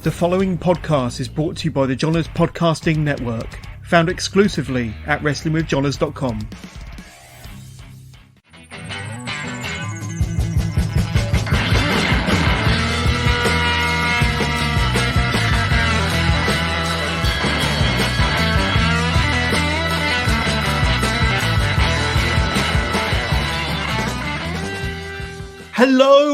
The following podcast is brought to you by the Johners Podcasting Network, found exclusively at WrestlingWithJohners.com.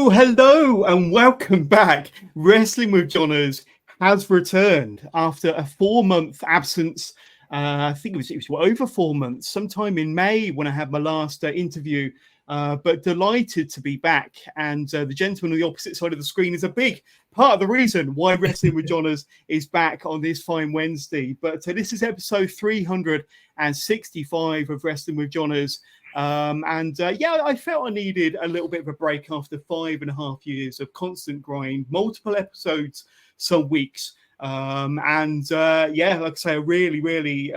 Hello, and welcome back. Wrestling with Johners has returned after a 4-month absence. I think it was over 4 months, sometime in May when I had my last interview. But delighted to be back. And the gentleman on the opposite side of the screen is a big part of the reason why Wrestling with Johners is back on this fine Wednesday. But this is episode 365 of Wrestling with Johners. I felt I needed a little bit of a break after 5.5 years of constant grind, multiple episodes, some weeks. Like I say, I really,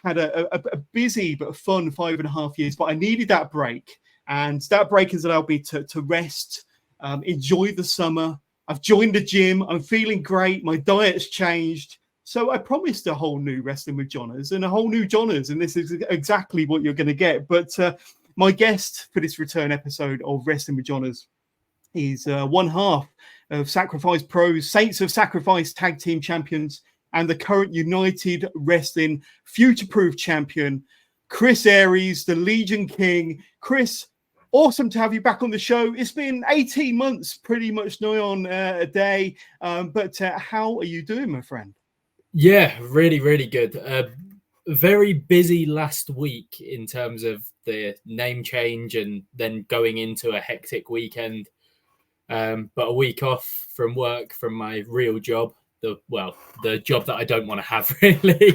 had a busy but fun 5.5 years, but I needed that break. And that break has allowed me to rest, enjoy the summer. I've joined the gym. I'm feeling great. My diet's changed. So I promised a whole new Wrestling with Johners and a whole new Johners, and this is exactly what you're going to get. But my guest for this return episode of Wrestling with Johners is one half of Sacrifice Pros, Saints of Sacrifice Tag Team Champions, and the current United Wrestling future-proof champion, Chris Aries, the Legion King. Chris, awesome to have you back on the show. It's been 18 months, pretty much nigh on a day. But how are you doing, my friend? Yeah, really good. Very busy last week in terms of the name change and then going into a hectic weekend. But a week off from work, from my real job, the job that I don't want to have, really.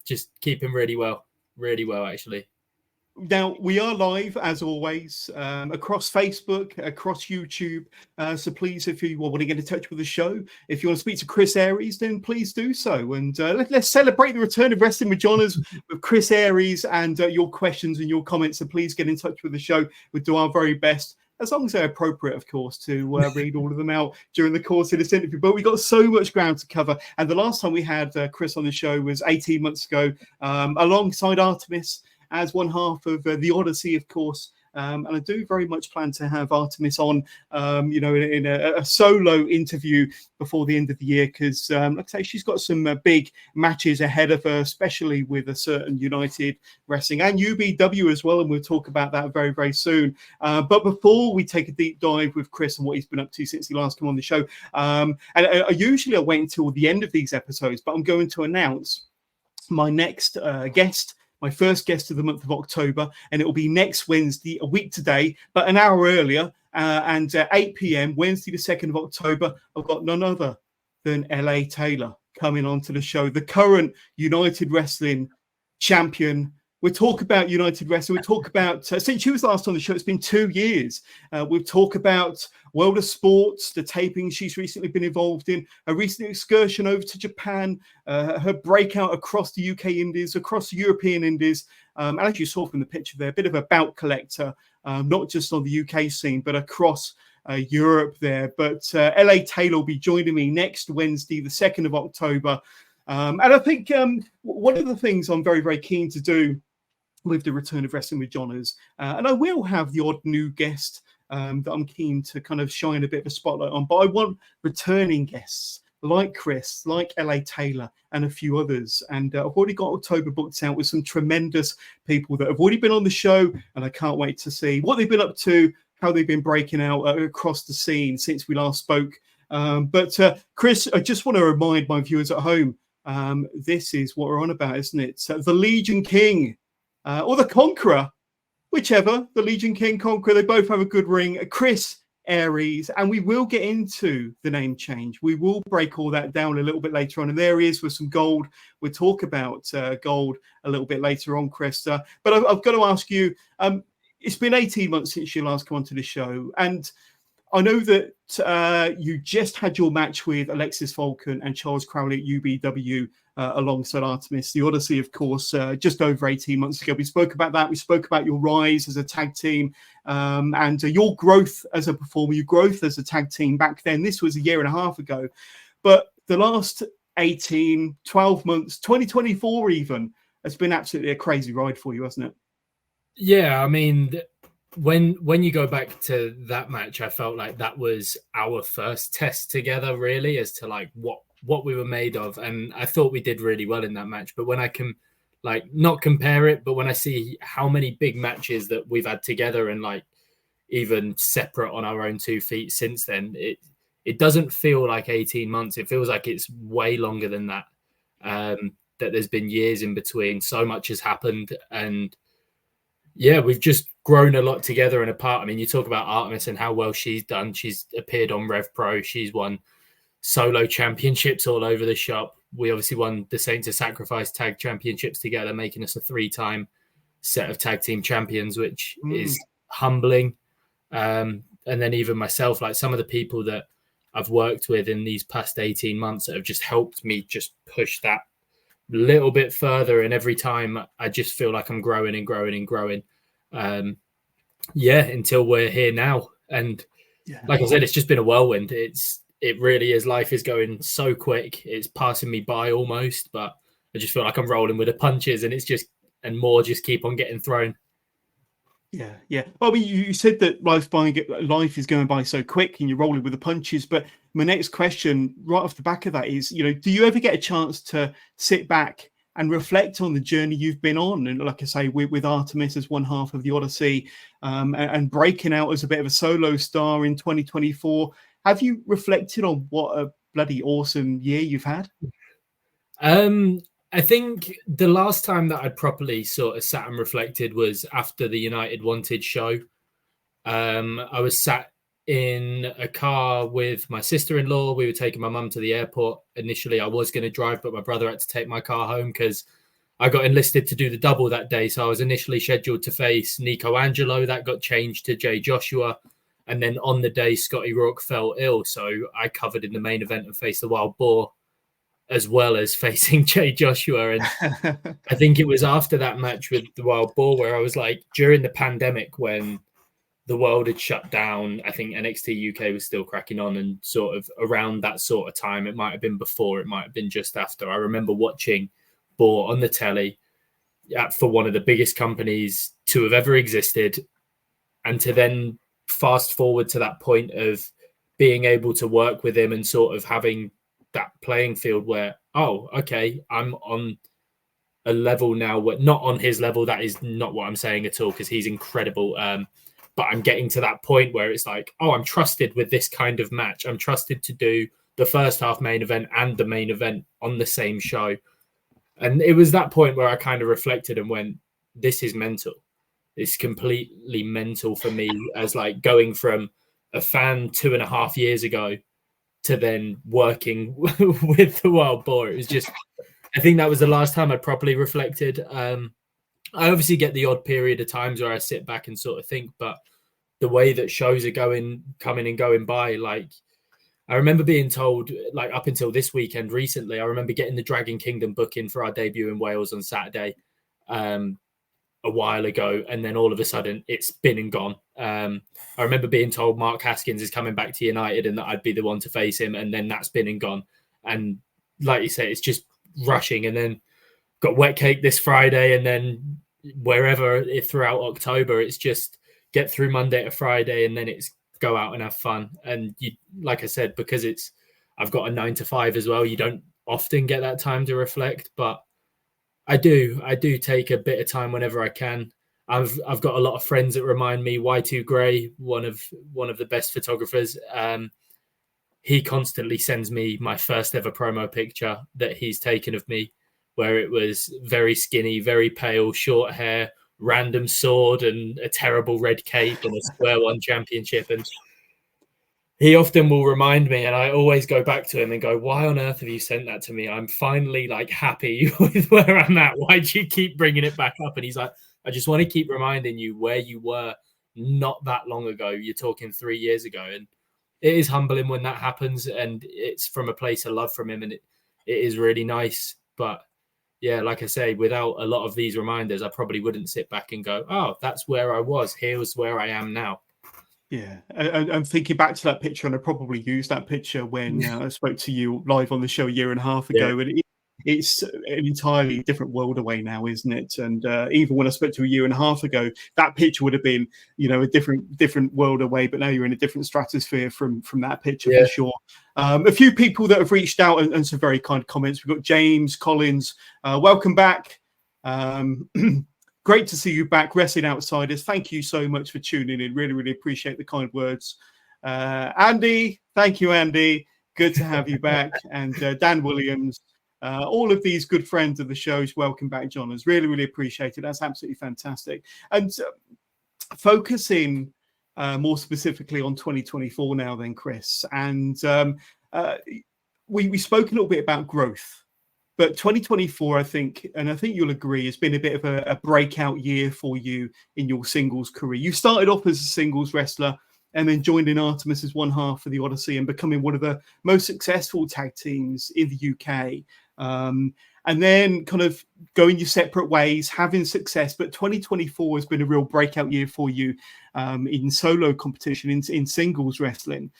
Just keeping really well, actually. Now, we are live, as always, across Facebook, across YouTube. So please, if you want to get in touch with the show, if you want to speak to Chris Aries, then please do so. And let's celebrate the return of Wrestling with Johners with Chris Aries and your questions and your comments. So please get in touch with the show. We'll do our very best, as long as they're appropriate, of course, to read all of them out during the course of this interview. But we've got so much ground to cover. And the last time we had Chris on the show was 18 months ago, alongside Artemis, as one half of the Odyssey, of course. And I do very much plan to have Artemis on, in a solo interview before the end of the year, because, like I say, she's got some big matches ahead of her, especially with a certain United Wrestling and UBW as well, and we'll talk about that very, very soon. But before we take a deep dive with Chris and what he's been up to since he last came on the show, and I usually wait until the end of these episodes, but I'm going to announce my next guest, my first guest of the month of October, and it will be next Wednesday, a week today, but an hour earlier, and 8 p.m, Wednesday, the 2nd of October. I've got none other than LA Taylor coming onto the show, the current United Wrestling champion. We'll talk about United Wrestling. We'll talk about, since she was last on the show, it's been 2 years. We'll talk about World of Sports, the taping she's recently been involved in, a recent excursion over to Japan, her breakout across the UK Indies, across the European Indies. And as you saw from the picture there, a bit of a bout collector, not just on the UK scene, but across Europe there. But LA Taylor will be joining me next Wednesday, the 2nd of October. And I think one of the things I'm very, very keen to do with the return of Wrestling with Johners, and I will have the odd new guest that I'm keen to kind of shine a bit of a spotlight on, but I want returning guests like Chris, like LA Taylor, and a few others. And I've already got October booked out with some tremendous people that have already been on the show, and I can't wait to see what they've been up to, how they've been breaking out across the scene since we last spoke. But Chris, I just want to remind my viewers at home, this is what we're on about, isn't it? So the Legion King, or the Conqueror, whichever, the Legion King, Conqueror, they both have a good ring. Chris Aries, and we will get into the name change. We will break all that down a little bit later on, and there is with some gold. We'll talk about gold a little bit later on, Chris. But I've got to ask you, it's been 18 months since you last come onto the show, and I know that you just had your match with Alexis Falcon and Charles Crowley at UBW alongside Artemis. The Odyssey, of course, just over 18 months ago. We spoke about that. We spoke about your rise as a tag team and your growth as a performer, your growth as a tag team back then. This was a year and a half ago. But the last 18, 12 months, 2024 even, has been absolutely a crazy ride for you, hasn't it? Yeah, I mean, when you go back to that match, I felt like that was our first test together, really, as to like what we were made of, and I thought we did really well in that match. But when I can not compare it, but when I see how many big matches that we've had together and like even separate on our own 2 feet since then, it doesn't feel like 18 months. It feels like it's way longer than that. That there's been years in between. So much has happened, and yeah, we've just grown a lot together and apart. I mean, you talk about Artemis and how well she's done. She's appeared on Rev Pro. She's won solo championships all over the shop. We obviously won the Saints of Sacrifice tag championships together, making us a 3-time set of tag team champions, which is humbling. And then even myself, like some of the people that I've worked with in these past 18 months that have just helped me just push that little bit further, and every time I just feel like I'm growing and growing and growing, until we're here now. And like I said, it's just been a whirlwind. It really is. Life is going so quick, it's passing me by almost, but I just feel like I'm rolling with the punches, and it's just, and more just keep on getting thrown. Yeah. Well, I mean, you said that life is going by so quick and you're rolling with the punches. But my next question, right off the back of that, is, do you ever get a chance to sit back and reflect on the journey you've been on? And like I say, with Artemis as one half of the Odyssey, and breaking out as a bit of a solo star in 2024, have you reflected on what a bloody awesome year you've had? I think the last time that I properly sort of sat and reflected was after the United Wanted show. I was sat in a car with my sister-in-law. We were taking my mum to the airport. Initially, I was going to drive, but my brother had to take my car home because I got enlisted to do the double that day. So I was initially scheduled to face Nico Angelo. That got changed to Jay Joshua. And then on the day, Scotty Rourke fell ill. So I covered in the main event and faced the Wild Boar, as well as facing Jay Joshua. And I think it was after that match with the Wild Boar where I was like, during the pandemic when the world had shut down, I think NXT UK was still cracking on, and sort of around that sort of time, it might have been before, it might have been just after. I remember watching Boar on the telly for one of the biggest companies to have ever existed, and to then fast forward to that point of being able to work with him and sort of having that playing field where, oh, okay, I'm on a level now where, not on his level, that is not what I'm saying at all, because he's incredible, but I'm getting to that point where it's like, oh, I'm trusted with this kind of match. I'm trusted to do the first half main event and the main event on the same show. And it was that point where I kind of reflected and went, this is mental. It's completely mental for me, as like going from a fan 2.5 years ago to then working with the Wild Boar. It was just, I think that was the last time I properly reflected. I obviously get the odd period of times where I sit back and sort of think, but the way that shows are coming and going by, like I remember being told, like up until this weekend recently, I remember getting the Dragon Kingdom booking for our debut in Wales on Saturday a while ago, and then all of a sudden it's been and gone. I remember being told Mark Haskins is coming back to United and that I'd be the one to face him, and then that's been and gone. And like you say, it's just rushing, and then got Wet Cake this Friday, and then wherever throughout October, it's just get through Monday to Friday, and then it's go out and have fun. And you, like I said, because I've got a 9 to 5 as well, you don't often get that time to reflect, but I do take a bit of time whenever I can. I've got a lot of friends that remind me. Y2 Gray, one of the best photographers, he constantly sends me my first ever promo picture that he's taken of me, where it was very skinny, very pale, short hair, random sword, and a terrible red cape and a square one championship. And he often will remind me, and I always go back to him and go, why on earth have you sent that to me? I'm finally like happy with where I'm at. Why do you keep bringing it back up? And he's like, I just want to keep reminding you where you were not that long ago. You're talking 3 years ago. And it is humbling when that happens. And it's from a place of love from him. And it is really nice. But yeah, like I say, without a lot of these reminders, I probably wouldn't sit back and go, oh, that's where I was. Here's where I am now. Yeah, I'm thinking back to that picture, and I probably used that picture when I spoke to you live on the show a year and a half ago. Yeah. And it's an entirely different world away now, isn't it? And even when I spoke to you a year and a half ago, that picture would have been, a different world away. But now you're in a different stratosphere from that picture for sure. A few people that have reached out and some very kind comments. We've got James Collins, welcome back. Great to see you back, Wrestling Outsiders. Thank you so much for tuning in. Really, really appreciate the kind words. Andy, thank you, Andy. Good to have you back. And Dan Williams, all of these good friends of the shows. Welcome back, John. It's really, really appreciated. That's absolutely fantastic. And focusing more specifically on 2024 now then, Chris. And we spoke a little bit about growth. But 2024, I think you'll agree, has been a bit of a breakout year for you in your singles career. You started off as a singles wrestler and then joined in Artemis as one half of the Odyssey and becoming one of the most successful tag teams in the UK. And then kind of going your separate ways, having success. But 2024 has been a real breakout year for you in solo competition, in singles wrestling.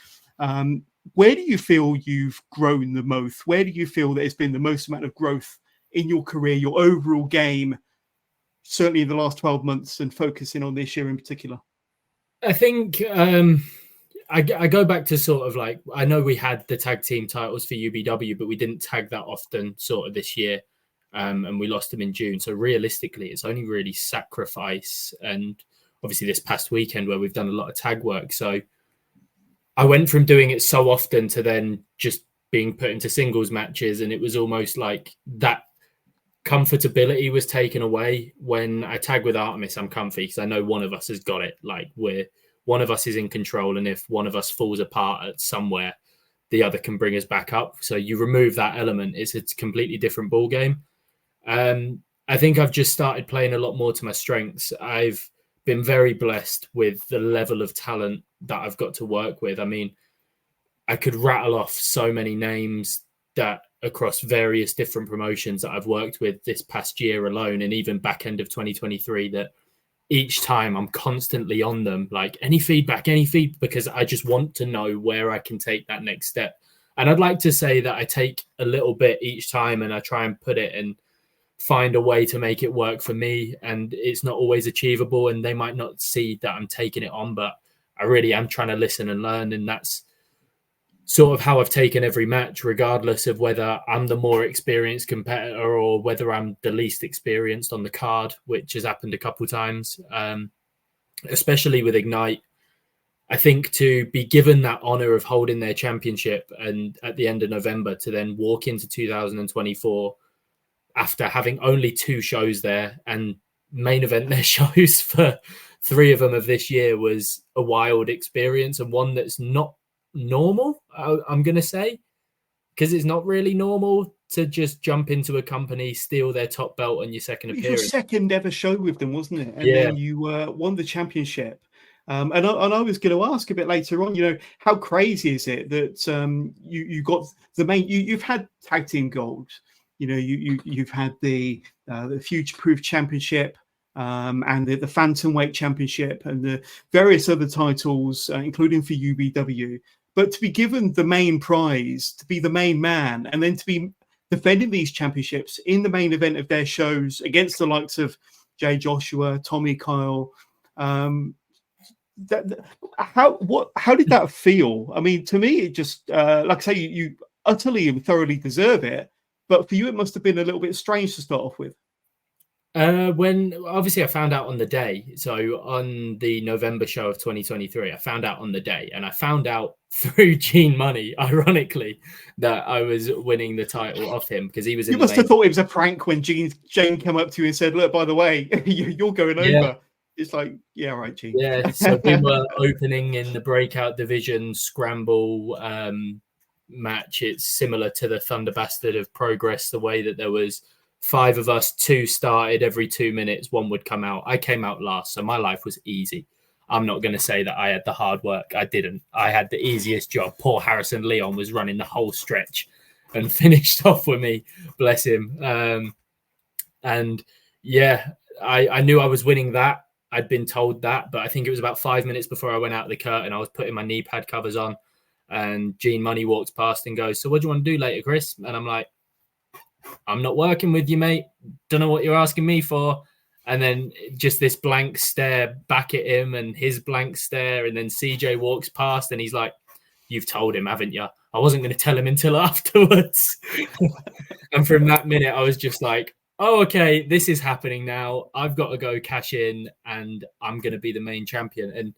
Where do you feel you've grown the most? Where do you feel there's been the most amount of growth in your career, your overall game, certainly in the last 12 months, and focusing on this year in particular? I think I go back to sort of like, I know we had the tag team titles for UBW, but we didn't tag that often sort of this year. And we lost them in June. So realistically, it's only really Sacrifice and obviously this past weekend where we've done a lot of tag work. So I went from doing it so often to then just being put into singles matches. And it was almost like that comfortability was taken away. When I tag with Artemis, I'm comfy because I know one of us has got it. Like one of us is in control. And if one of us falls apart at somewhere, the other can bring us back up. So you remove that element, it's a completely different ball game. I think I've just started playing a lot more to my strengths. I've been very blessed with the level of talent that I've got to work with. I mean, I could rattle off so many names that across various different promotions that I've worked with this past year alone, and even back end of 2023, that each time I'm constantly on them, like any feedback, because I just want to know where I can take that next step. And I'd like to say that I take a little bit each time and I try and put it and find a way to make it work for me. And it's not always achievable and they might not see that I'm taking it on, but I really am trying to listen and learn. And that's sort of how I've taken every match, regardless of whether I'm the more experienced competitor or whether I'm the least experienced on the card, which has happened a couple of times, especially with Ignite. I think to be given that honor of holding their championship and at the end of November to then walk into 2024 after having only 2 shows there and main event their shows for 3 of them of this year was a wild experience, and one that's not normal, I'm going to say, because it's not really normal to just jump into a company, steal their top belt on your second appearance. Your second ever show with them, wasn't it? And then you won the championship. And I was going to ask a bit later on, how crazy is it that you got the main, you've had tag team gold, you've had the Future Proof Championship, and the Phantom Weight Championship and the various other titles, including for UBW. But to be given the main prize, to be the main man, and then to be defending these championships in the main event of their shows against the likes of Jay Joshua, Tommy Kyle, how did that feel? I mean, to me, it just like I say, you utterly and thoroughly deserve it. But for you, it must have been a little bit strange to start off with. When obviously I found out on the day, so on the November show of 2023, I found out on the day, and I found out through Gene Money, ironically, that I was winning the title off him because he was. You must have thought it was a prank when Jane came up to you and said, "Look, by the way, you're going over." It's like, yeah, right, Gene. Yeah, so we were opening in the breakout division scramble match. It's similar to the Thunder Bastard of Progress, the way that there was 5 of us, 2 started every 2 minutes, 1 would come out. I came out last, so my life was easy. I'm not going to say that I had the hard work. I didn't. I had the easiest job. Poor Harrison Leon was running the whole stretch. and finished off with me, bless him. And yeah, I knew I was winning that. I'd been told that, but I think it was about 5 minutes before I went out of the curtain, I was putting my knee pad covers on, and Gene Money walks past and goes, "So what do you want to do later, Chris?" And I'm like, "I'm not working with you, mate. Don't know what you're asking me for." And then just this blank stare back at him and his blank stare. And then CJ walks past and he's like, "You've told him, haven't you?" I wasn't going to tell him until afterwards. And from that minute, I was just like, "Oh, okay, this is happening now. I've got to go cash in and I'm going to be the main champion." And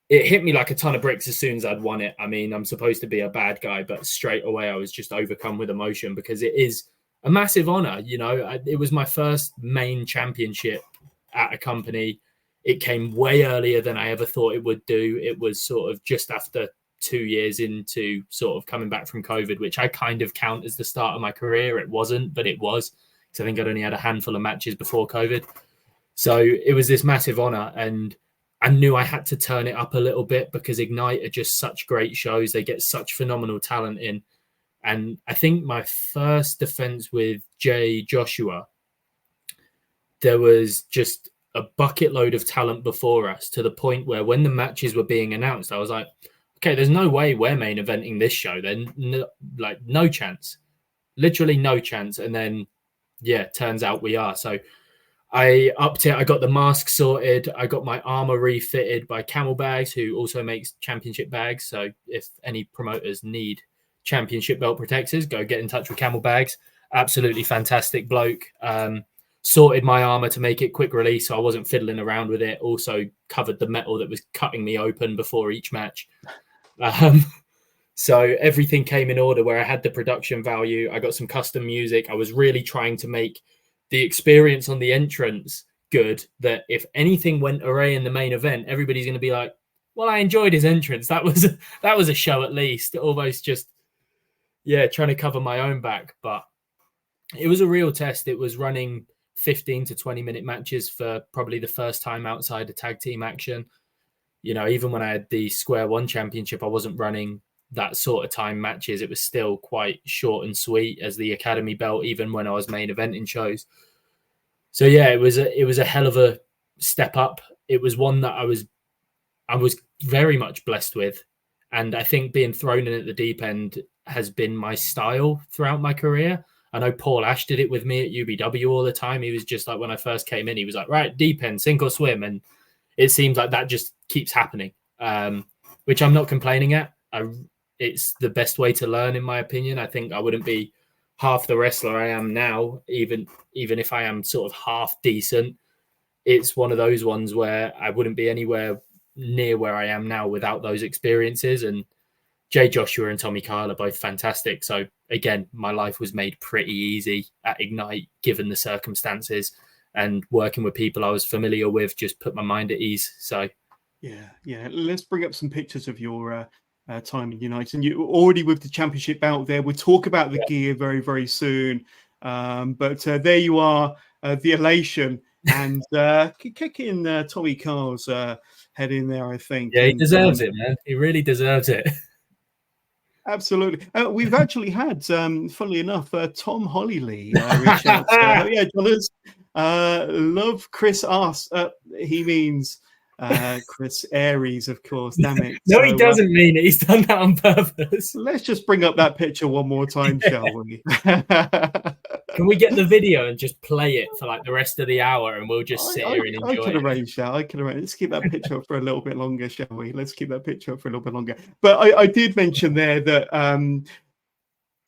it hit me like a ton of bricks as soon as I'd won it. I mean, I'm supposed to be a bad guy, but straight away I was just overcome with emotion because it is a massive honor. You know, it was my first main championship at a company. It came way earlier than I ever thought it would do. It was sort of just after 2 years into sort of coming back from COVID, which I kind of count as the start of my career. It wasn't, but it was, because I think I'd only had a handful of matches before COVID. So it was this massive honor, and I knew I had to turn it up a little bit because Ignite are just such great shows. They get such phenomenal talent in. And I think my first defense with Jay Joshua, there was just a bucket load of talent before us, to the point where when the matches were being announced, I was like, okay, there's no way we're main eventing this show. Then no chance, literally no chance. And then, yeah, turns out we are. So I upped it. I got the mask sorted. I got my armor refitted by Camel Bags, who also makes championship bags. So if any promoters need championship belt protectors, go get in touch with Camel Bags. Absolutely fantastic bloke. Sorted my armor to make it quick release, so I wasn't fiddling around with it. Also covered the metal that was cutting me open before each match. So everything came in order where I had the production value. I got some custom music. I was really trying to make the experience on the entrance good, that if anything went array in the main event, everybody's going to be like, well, I enjoyed his entrance. That was a show at least. Almost just, yeah, trying to cover my own back. But it was a real test. It was running 15 to 20 minute matches for probably the first time outside of tag team action. You know, even when I had the Square One Championship, I wasn't running that sort of time matches. It was still quite short and sweet as the Academy belt, even when I was main eventing shows. So yeah, it was a hell of a step up. It was one that I was very much blessed with. And I think being thrown in at the deep end has been my style throughout my career. I know Paul Ash did it with me at UBW all the time. He was just like, when I first came in, he was like, right, deep end, sink or swim. And it seems like that just keeps happening, which I'm not complaining at. It's the best way to learn, in my opinion. I think I wouldn't be half the wrestler I am now, even if I am sort of half decent. It's one of those ones where I wouldn't be anywhere near where I am now without those experiences. And Jay Joshua and Tommy Kyle are both fantastic. So again, my life was made pretty easy at Ignite, given the circumstances, and working with people I was familiar with just put my mind at ease. So yeah. Let's bring up some pictures of your time in United. And you're already with the championship belt there. We'll talk about the gear very, very soon. But there you are, the elation, and kicking Tommy Carl's head in there, I think. Yeah, he deserves it, man. He really deserves it. Absolutely. We've actually had, funnily enough, Tom Hollylee reach out. Yeah, Johners, love Chris asked. He means Chris Aries, of course. Damn it. No, he doesn't mean it. He's done that on purpose. Let's just bring up that picture one more time, shall we? Can we get the video and just play it for like the rest of the hour, and we'll just sit here and enjoy it? I can arrange that. Let's keep that picture up for a little bit longer, shall we? Let's keep that picture up for a little bit longer. But I did mention there that, and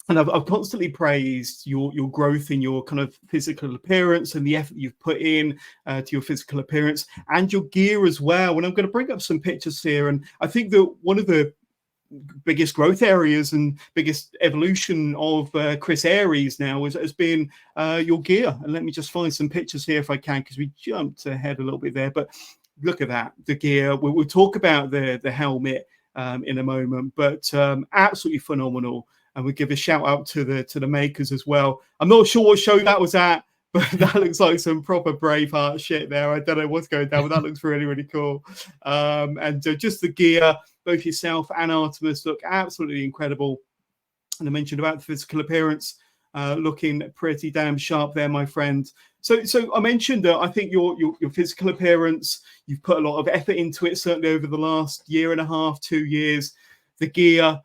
I've constantly praised your growth in your kind of physical appearance and the effort you've put in to your physical appearance and your gear as well. And I'm going to bring up some pictures here. And I think that one of the biggest growth areas and biggest evolution of Chris Aries now has been your gear. And let me just find some pictures here if I can, because we jumped ahead a little bit there. But look at that, the gear. We'll talk about the helmet in a moment, but absolutely phenomenal. And we give a shout out to the makers as well. I'm not sure what show that was at, but that looks like some proper Braveheart shit there. I don't know what's going down, but that looks really, really cool. And just the gear, both yourself and Artemis look absolutely incredible. and I mentioned about the physical appearance, looking pretty damn sharp there, my friend. So I mentioned that I think your physical appearance, you've put a lot of effort into it, certainly over the last year and a half, 2 years. The gear,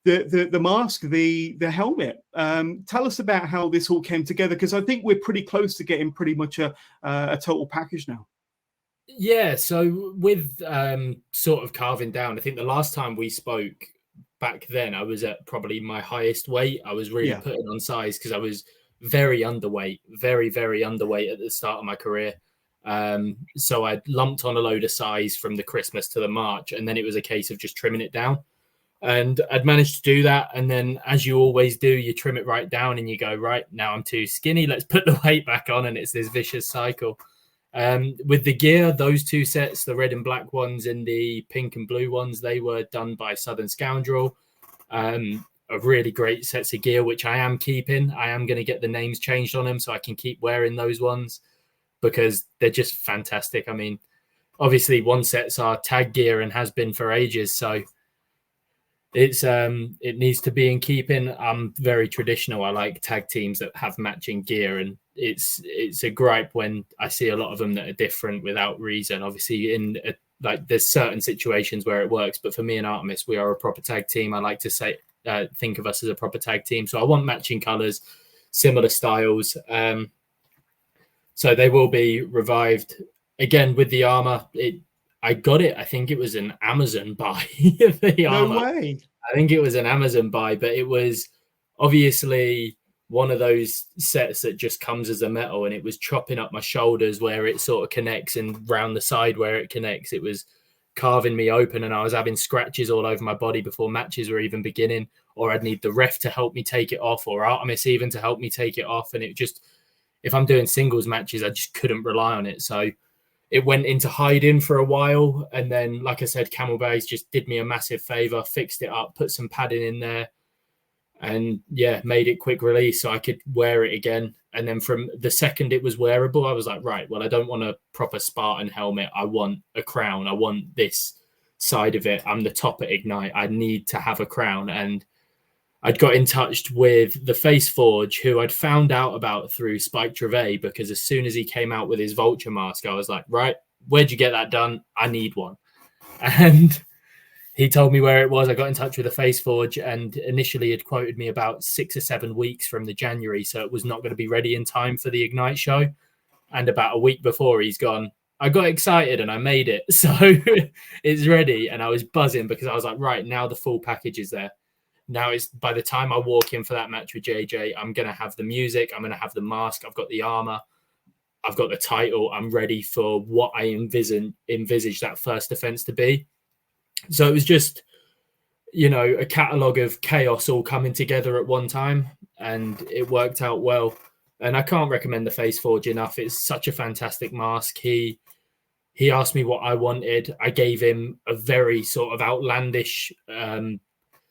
the mask, the helmet. Tell us about how this all came together, because I think we're pretty close to getting pretty much a total package now. Yeah, so with sort of carving down, I think the last time we spoke back then, I was at probably my highest weight. I was really putting on size because I was very underweight, very, very underweight at the start of my career. So I lumped on a load of size from the Christmas to the March, and then it was a case of just trimming it down. And I'd managed to do that. And then, as you always do, you trim it right down and you go, right, now I'm too skinny. Let's put the weight back on. And it's this vicious cycle. With the gear, those two sets, the red and black ones and the pink and blue ones, they were done by Southern Scoundrel. A really great sets of gear, which I am keeping. I am going to get the names changed on them so I can keep wearing those ones because they're just fantastic. I mean, obviously, one sets are tag gear and has been for ages. So it needs to be in keeping. I'm very traditional. I like tag teams that have matching gear, and it's a gripe when I see a lot of them that are different without reason. Obviously, there's certain situations where it works, but for me and Artemis, we are a proper tag team. I like to think of us as a proper tag team. So I want matching colors, similar styles. So they will be revived again with the armor. I got it. I think it was an Amazon buy. The armor. No way. I think it was an Amazon buy, but it was obviously one of those sets that just comes as a metal, and it was chopping up my shoulders where it sort of connects and round the side where it connects. It was carving me open, and I was having scratches all over my body before matches were even beginning, or I'd need the ref to help me take it off, or Artemis even to help me take it off. And it just, if I'm doing singles matches, I just couldn't rely on it. So it went into hiding for a while. And then, like I said, Camel Bays just did me a massive favor, fixed it up, put some padding in there, and made it quick release so I could wear it again. And then from the second it was wearable, I was like, right, well, I don't want a proper Spartan helmet. I want a crown. I want this side of it. I'm the top at Ignite. I need to have a crown. And I'd got in touch with the Face Forge, who I'd found out about through Spike Trevay, because as soon as he came out with his Vulture mask, I was like, right, where'd you get that done? I need one. And he told me where it was. I got in touch with the Face Forge, and initially had quoted me about 6 or 7 weeks from the January. So it was not going to be ready in time for the Ignite show. And about a week before, he's gone, I got excited and I made it. So it's ready. And I was buzzing because I was like, right, now the full package is there. Now it's by the time I walk in for that match with JJ, I'm going to have the music. I'm going to have the mask. I've got the armor. I've got the title. I'm ready for what I envisage that first defense to be. So it was just, a catalogue of chaos all coming together at one time, and it worked out well. And I can't recommend the Face Forge enough. It's such a fantastic mask. He asked me what I wanted. I gave him a very sort of outlandish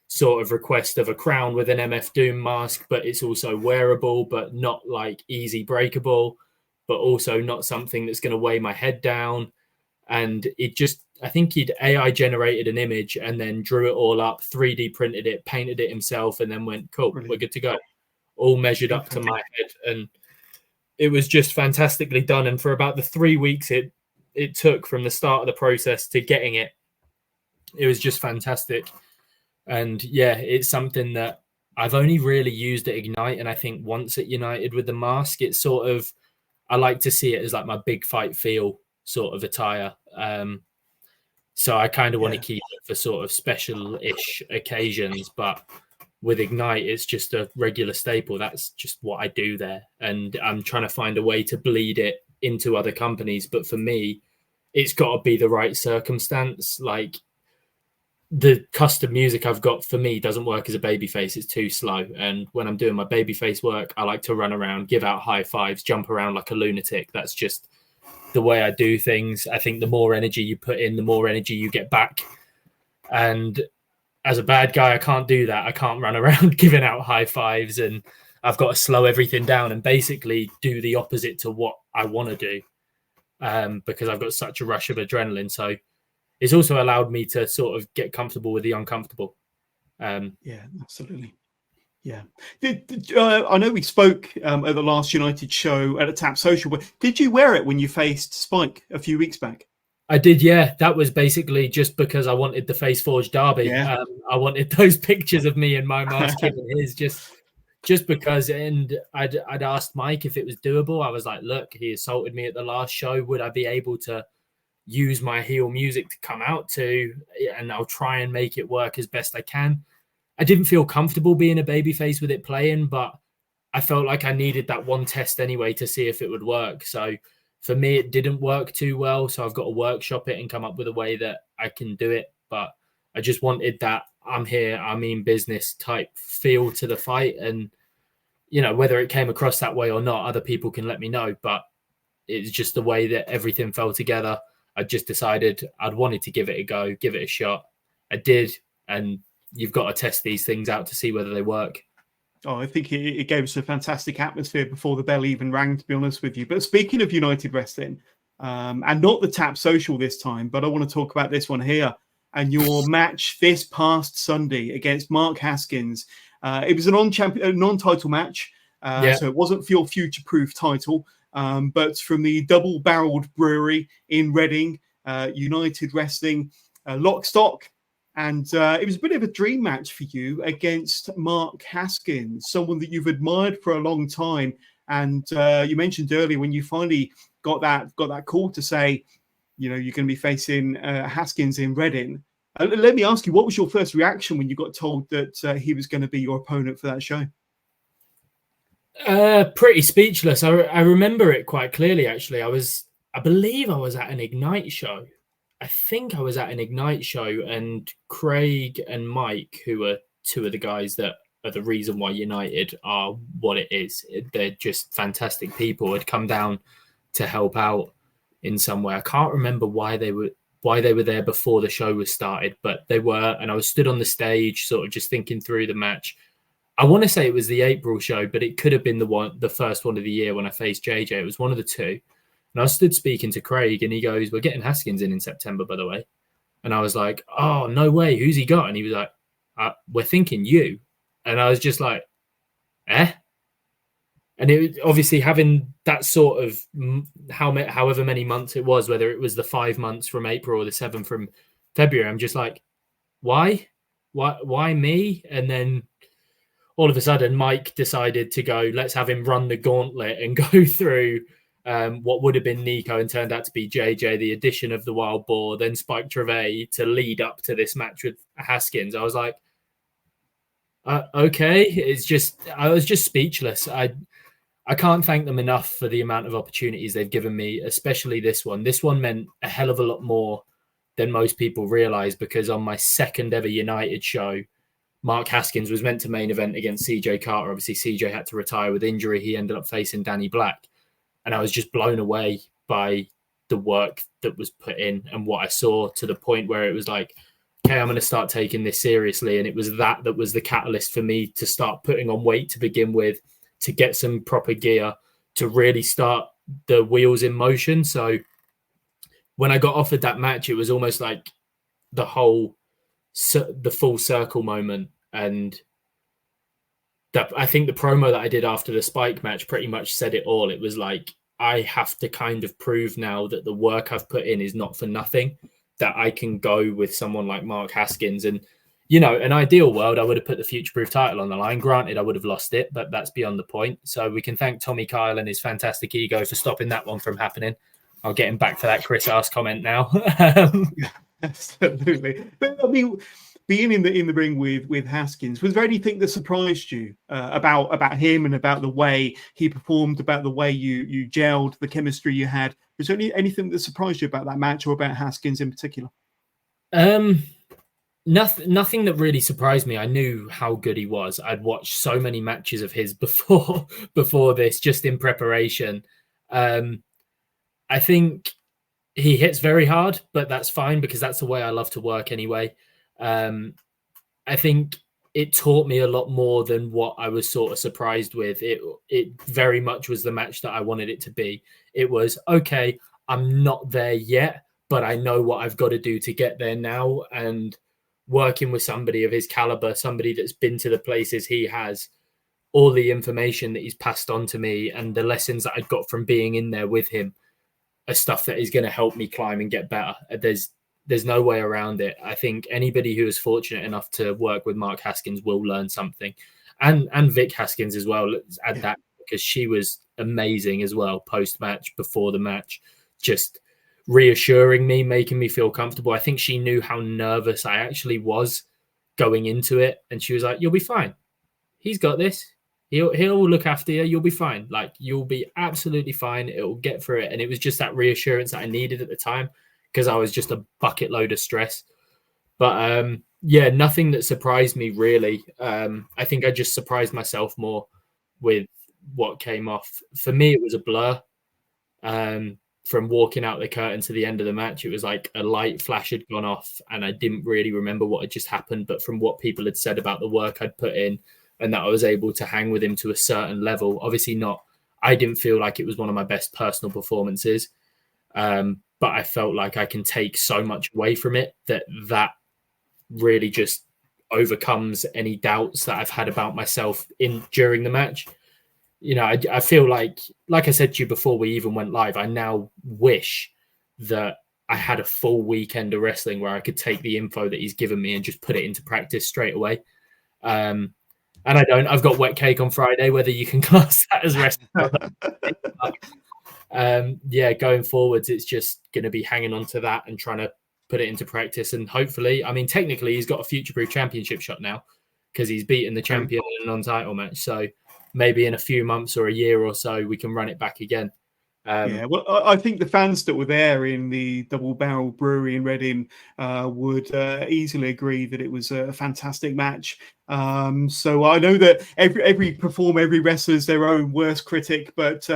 sort of request of a crown with an MF Doom mask, but it's also wearable, but not like easy breakable, but also not something that's going to weigh my head down. And it just, I think he'd AI generated an image and then drew it all up, 3D printed it, painted it himself, and then went, cool, Brilliant. We're good to go. All measured up to my head. And it was just fantastically done. And for about the 3 weeks it took from the start of the process to getting it, it was just fantastic. And it's something that I've only really used at Ignite, and I think once at United with the mask, it's sort of, I like to see it as like my big fight feel sort of attire. So I kind of want to keep it for sort of special-ish occasions, but with Ignite, it's just a regular staple. That's just what I do there. And I'm trying to find a way to bleed it into other companies. But for me, it's got to be the right circumstance. Like, the custom music I've got for me doesn't work as a babyface. It's too slow. And when I'm doing my babyface work, I like to run around, give out high fives, jump around like a lunatic. That's just the way I do things. I think the more energy you put in, the more energy you get back. And as a bad guy, I can't do that. I can't run around giving out high fives, and I've got to slow everything down and basically do the opposite to what I want to do, because I've got such a rush of adrenaline. So it's also allowed me to sort of get comfortable with the uncomfortable. Yeah, absolutely. Yeah. I know we spoke at the last United show at a Tap Social, but did you wear it when you faced Spike a few weeks back? I did, yeah. That was basically just because I wanted the Face Forge derby. Yeah. I wanted those pictures of me in my mask, him and his, just because. And I'd asked Mike if it was doable. I was like, look, he assaulted me at the last show. Would I be able to use my heel music to come out to? And I'll try and make it work as best I can. I didn't feel comfortable being a babyface with it playing, but I felt like I needed that one test anyway to see if it would work. So for me, it didn't work too well. So I've got to workshop it and come up with a way that I can do it. But I just wanted that I'm here, I mean business type feel to the fight. And, you know, whether it came across that way or not, other people can let me know. But it's just the way that everything fell together. I just decided I'd wanted to give it a go, give it a shot. I did. And you've got to test these things out to see whether they work. Oh, I think it gave us a fantastic atmosphere before the bell even rang, to be honest with you. But speaking of United Wrestling, and not the Tap Social this time, but I want to talk about this one here and your match this past Sunday against Mark Haskins. It was a non-title match, so it wasn't for your future-proof title, but from the double-barreled brewery in Reading, United Wrestling, Lock Stock. And it was a bit of a dream match for you against Mark Haskins, someone that you've admired for a long time. And you mentioned earlier when you finally got that call to say, you know, you're going to be facing Haskins in Reading. Let me ask you, what was your first reaction when you got told that he was going to be your opponent for that show? Pretty speechless. I remember it quite clearly, actually. I believe I was at an Ignite show. I think I was at an Ignite show, and Craig and Mike, who are two of the guys that are the reason why United are what it is. They're just fantastic people, had come down to help out in some way. I can't remember why they were there before the show was started, but they were, and I was stood on the stage sort of just thinking through the match. I want to say it was the April show, but it could have been the first one of the year when I faced JJ. It was one of the two. And I stood speaking to Craig, and he goes, "We're getting Haskins in September, by the way." And I was like, "Oh, no way. Who's he got?" And he was like, "We're thinking you." And I was just like, "Eh?" And it obviously having that sort of however many months it was, whether it was the 5 months from April or the 7 from February, I'm just like, why me? And then all of a sudden, Mike decided to go, let's have him run the gauntlet and go through what would have been Nico and turned out to be JJ, the addition of the Wild Boar, then Spike Trevay to lead up to this match with Haskins. I was like, okay. I was just speechless. I can't thank them enough for the amount of opportunities they've given me, especially this one. This one meant a hell of a lot more than most people realize, because on my second ever United show, Mark Haskins was meant to main event against CJ Carter. Obviously, CJ had to retire with injury. He ended up facing Danny Black. And I was just blown away by the work that was put in and what I saw, to the point where it was like, okay, I'm going to start taking this seriously. And it was that was the catalyst for me to start putting on weight to begin with, to get some proper gear, to really start the wheels in motion. So when I got offered that match, it was almost like the full circle moment. And that, I think the promo that I did after the Spike match pretty much said it all. It was like, I have to kind of prove now that the work I've put in is not for nothing, that I can go with someone like Mark Haskins. And, you know, an ideal world, I would have put the future-proof title on the line. Granted, I would have lost it, but that's beyond the point. So we can thank Tommy Kyle and his fantastic ego for stopping that one from happening. I'll get him back for that Chris Arse comment now. Absolutely. But I mean, being in the ring with Haskins, was there anything that surprised you about him and about the way he performed, about the way you gelled, the chemistry you had? Was there anything that surprised you about that match or about Haskins in particular? Nothing that really surprised me. I knew how good he was. I'd watched so many matches of his before this, just in preparation. I think he hits very hard, but that's fine because that's the way I love to work anyway. I think it taught me a lot more than what I was sort of surprised with. It very much was the match that I wanted it to be. It was, okay, I'm not there yet, but I know what I've got to do to get there now. And working with somebody of his caliber, somebody that's been to the places he has, all the information that he's passed on to me and the lessons that I got from being in there with him are stuff that is going to help me climb and get better. There's no way around it. I think anybody who is fortunate enough to work with Mark Haskins will learn something, and Vic Haskins as well. Let's add that, because she was amazing as well post match, before the match, just reassuring me, making me feel comfortable. I think she knew how nervous I actually was going into it, and she was like, "You'll be fine. He's got this. He'll look after you. You'll be fine. Like, you'll be absolutely fine. It'll get through it." And it was just that reassurance that I needed at the time, because I was just a bucket load of stress. But yeah, nothing that surprised me really. I think I just surprised myself more with what came off. For me, it was a blur. From walking out the curtain to the end of the match, it was like a light flash had gone off, and I didn't really remember what had just happened. But from what people had said about the work I'd put in, and that I was able to hang with him to a certain level, obviously not, I didn't feel like it was one of my best personal performances. But I felt like I can take so much away from it that really just overcomes any doubts that I've had about myself during the match. You know, I feel like I said to you before we even went live, I now wish that I had a full weekend of wrestling where I could take the info that he's given me and just put it into practice straight away. And I don't. I've got wet cake on Friday, whether you can class that as wrestling. Yeah, going forwards, it's just going to be hanging on to that and trying to put it into practice. And hopefully, I mean, technically, he's got a future-proof championship shot now, because he's beaten the champion in a non-title match. So maybe in a few months or a year or so, we can run it back again. Yeah, well, I think the fans that were there in the Double Barrel Brewery in Reading would easily agree that it was a fantastic match. So I know that every performer, every wrestler is their own worst critic, but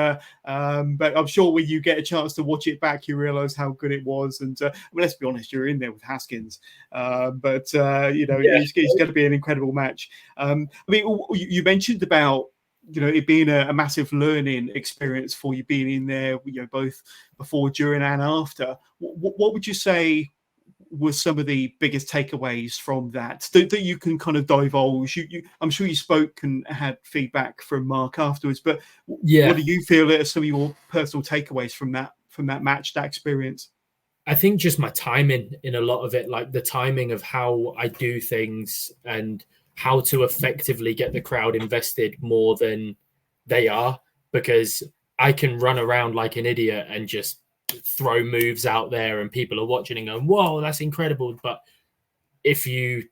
I'm sure when you get a chance to watch it back, you realise how good it was. And I mean, let's be honest, you're in there with Haskins, but you know, it's going to be an incredible match. I mean, you mentioned about, you know, it being a massive learning experience for you, being in there, you know, both before, during, and after. What would you say were some of the biggest takeaways from that you can kind of divulge? I'm sure you spoke and had feedback from Mark afterwards, but yeah, what do you feel are some of your personal takeaways from that match, that experience? I think just my timing in a lot of it, like the timing of how I do things and how to effectively get the crowd invested more than they are, because I can run around like an idiot and just throw moves out there and people are watching and going, whoa, that's incredible. But if you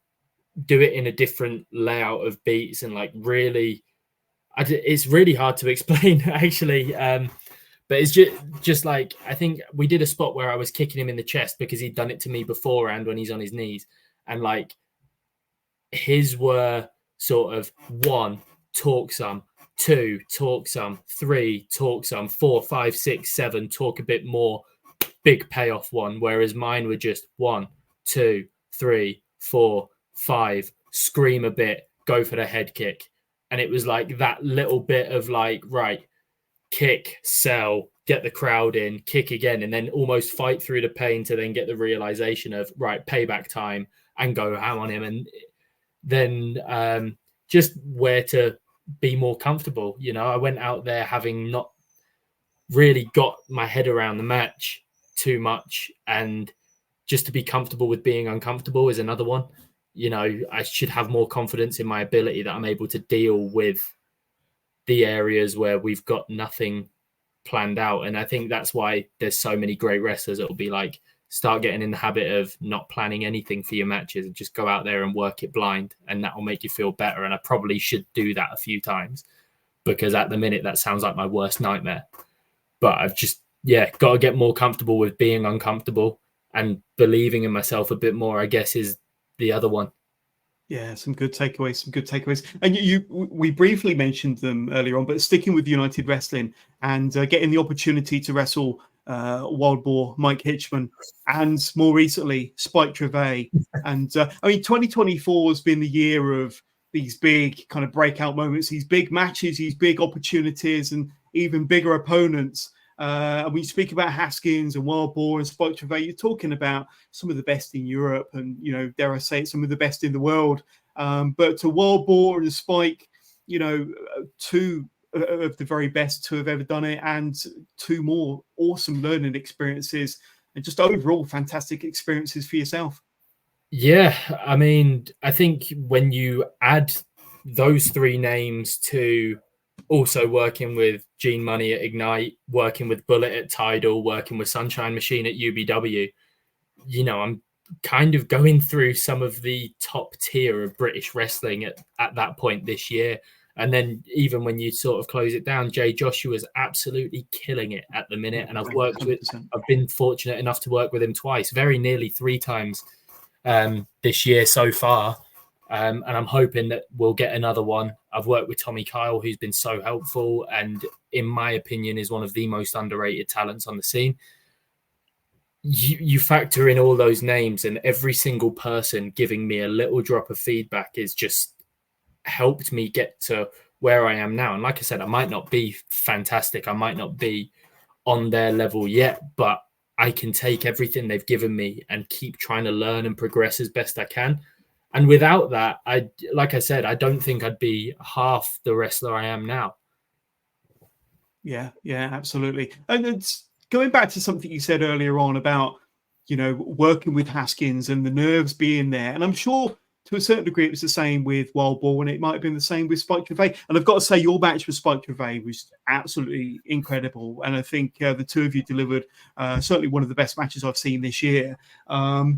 do it in a different layout of beats and like really, it's really hard to explain actually. But it's just like, I think we did a spot where I was kicking him in the chest because he'd done it to me beforehand when he's on his knees. And like, his were sort of 1, talk some, 2, talk some, 3, talk some, 4, 5, 6, 7, talk a bit more, big payoff one. Whereas mine were just 1, 2, 3, 4, 5, scream a bit, go for the head kick. And it was like that little bit of like, right, kick, sell, get the crowd in, kick again, and then almost fight through the pain to then get the realization of, right, payback time, and go ham on him. And then just where to be more comfortable. You know, I went out there having not really got my head around the match too much, and just to be comfortable with being uncomfortable is another one. You know, I should have more confidence in my ability that I'm able to deal with the areas where we've got nothing planned out. And I think that's why there's so many great wrestlers that will be like, start getting in the habit of not planning anything for your matches and just go out there and work it blind, and that will make you feel better. And I probably should do that a few times, because at the minute that sounds like my worst nightmare. But I've just, got to get more comfortable with being uncomfortable, and believing in myself a bit more, I guess, is the other one. Yeah, some good takeaways. And we briefly mentioned them earlier on, but sticking with United Wrestling and getting the opportunity to wrestle Wild Boar Mike Hitchman, and more recently Spike Trevay. And I mean, 2024 has been the year of these big kind of breakout moments, these big matches, these big opportunities, and even bigger opponents. And when you speak about Haskins and Wild Boar and Spike Trevay, you're talking about some of the best in Europe and, dare I say it, some of the best in the world. But to Wild Boar and Spike, two of the very best to have ever done it, and two more awesome learning experiences, and just overall fantastic experiences for yourself. Yeah, I mean, I think when you add those three names to also working with Gene Money at Ignite, working with Bullet at Tidal, working with Sunshine Machine at UBW, I'm kind of going through some of the top tier of British wrestling at that point this year. And then even when you sort of close it down, Jay Joshua's absolutely killing it at the minute. And I've 100%. I've been fortunate enough to work with him twice, very nearly 3 times this year so far. And I'm hoping that we'll get another one. I've worked with Tommy Kyle, who's been so helpful and, in my opinion, is one of the most underrated talents on the scene. You factor in all those names, and every single person giving me a little drop of feedback is just helped me get to where I am now. And like I said, I might not be fantastic. I might not be on their level yet, but I can take everything they've given me and keep trying to learn and progress as best I can. And without that, like I said, I don't think I'd be half the wrestler I am now. Yeah, absolutely. And it's going back to something you said earlier on about, working with Haskins and the nerves being there. And I'm sure to a certain degree it was the same with Wild Boar, and it might have been the same with Spike Trevay. And I've got to say, your match with Spike Trevay was absolutely incredible. And I think the two of you delivered certainly one of the best matches I've seen this year. I'm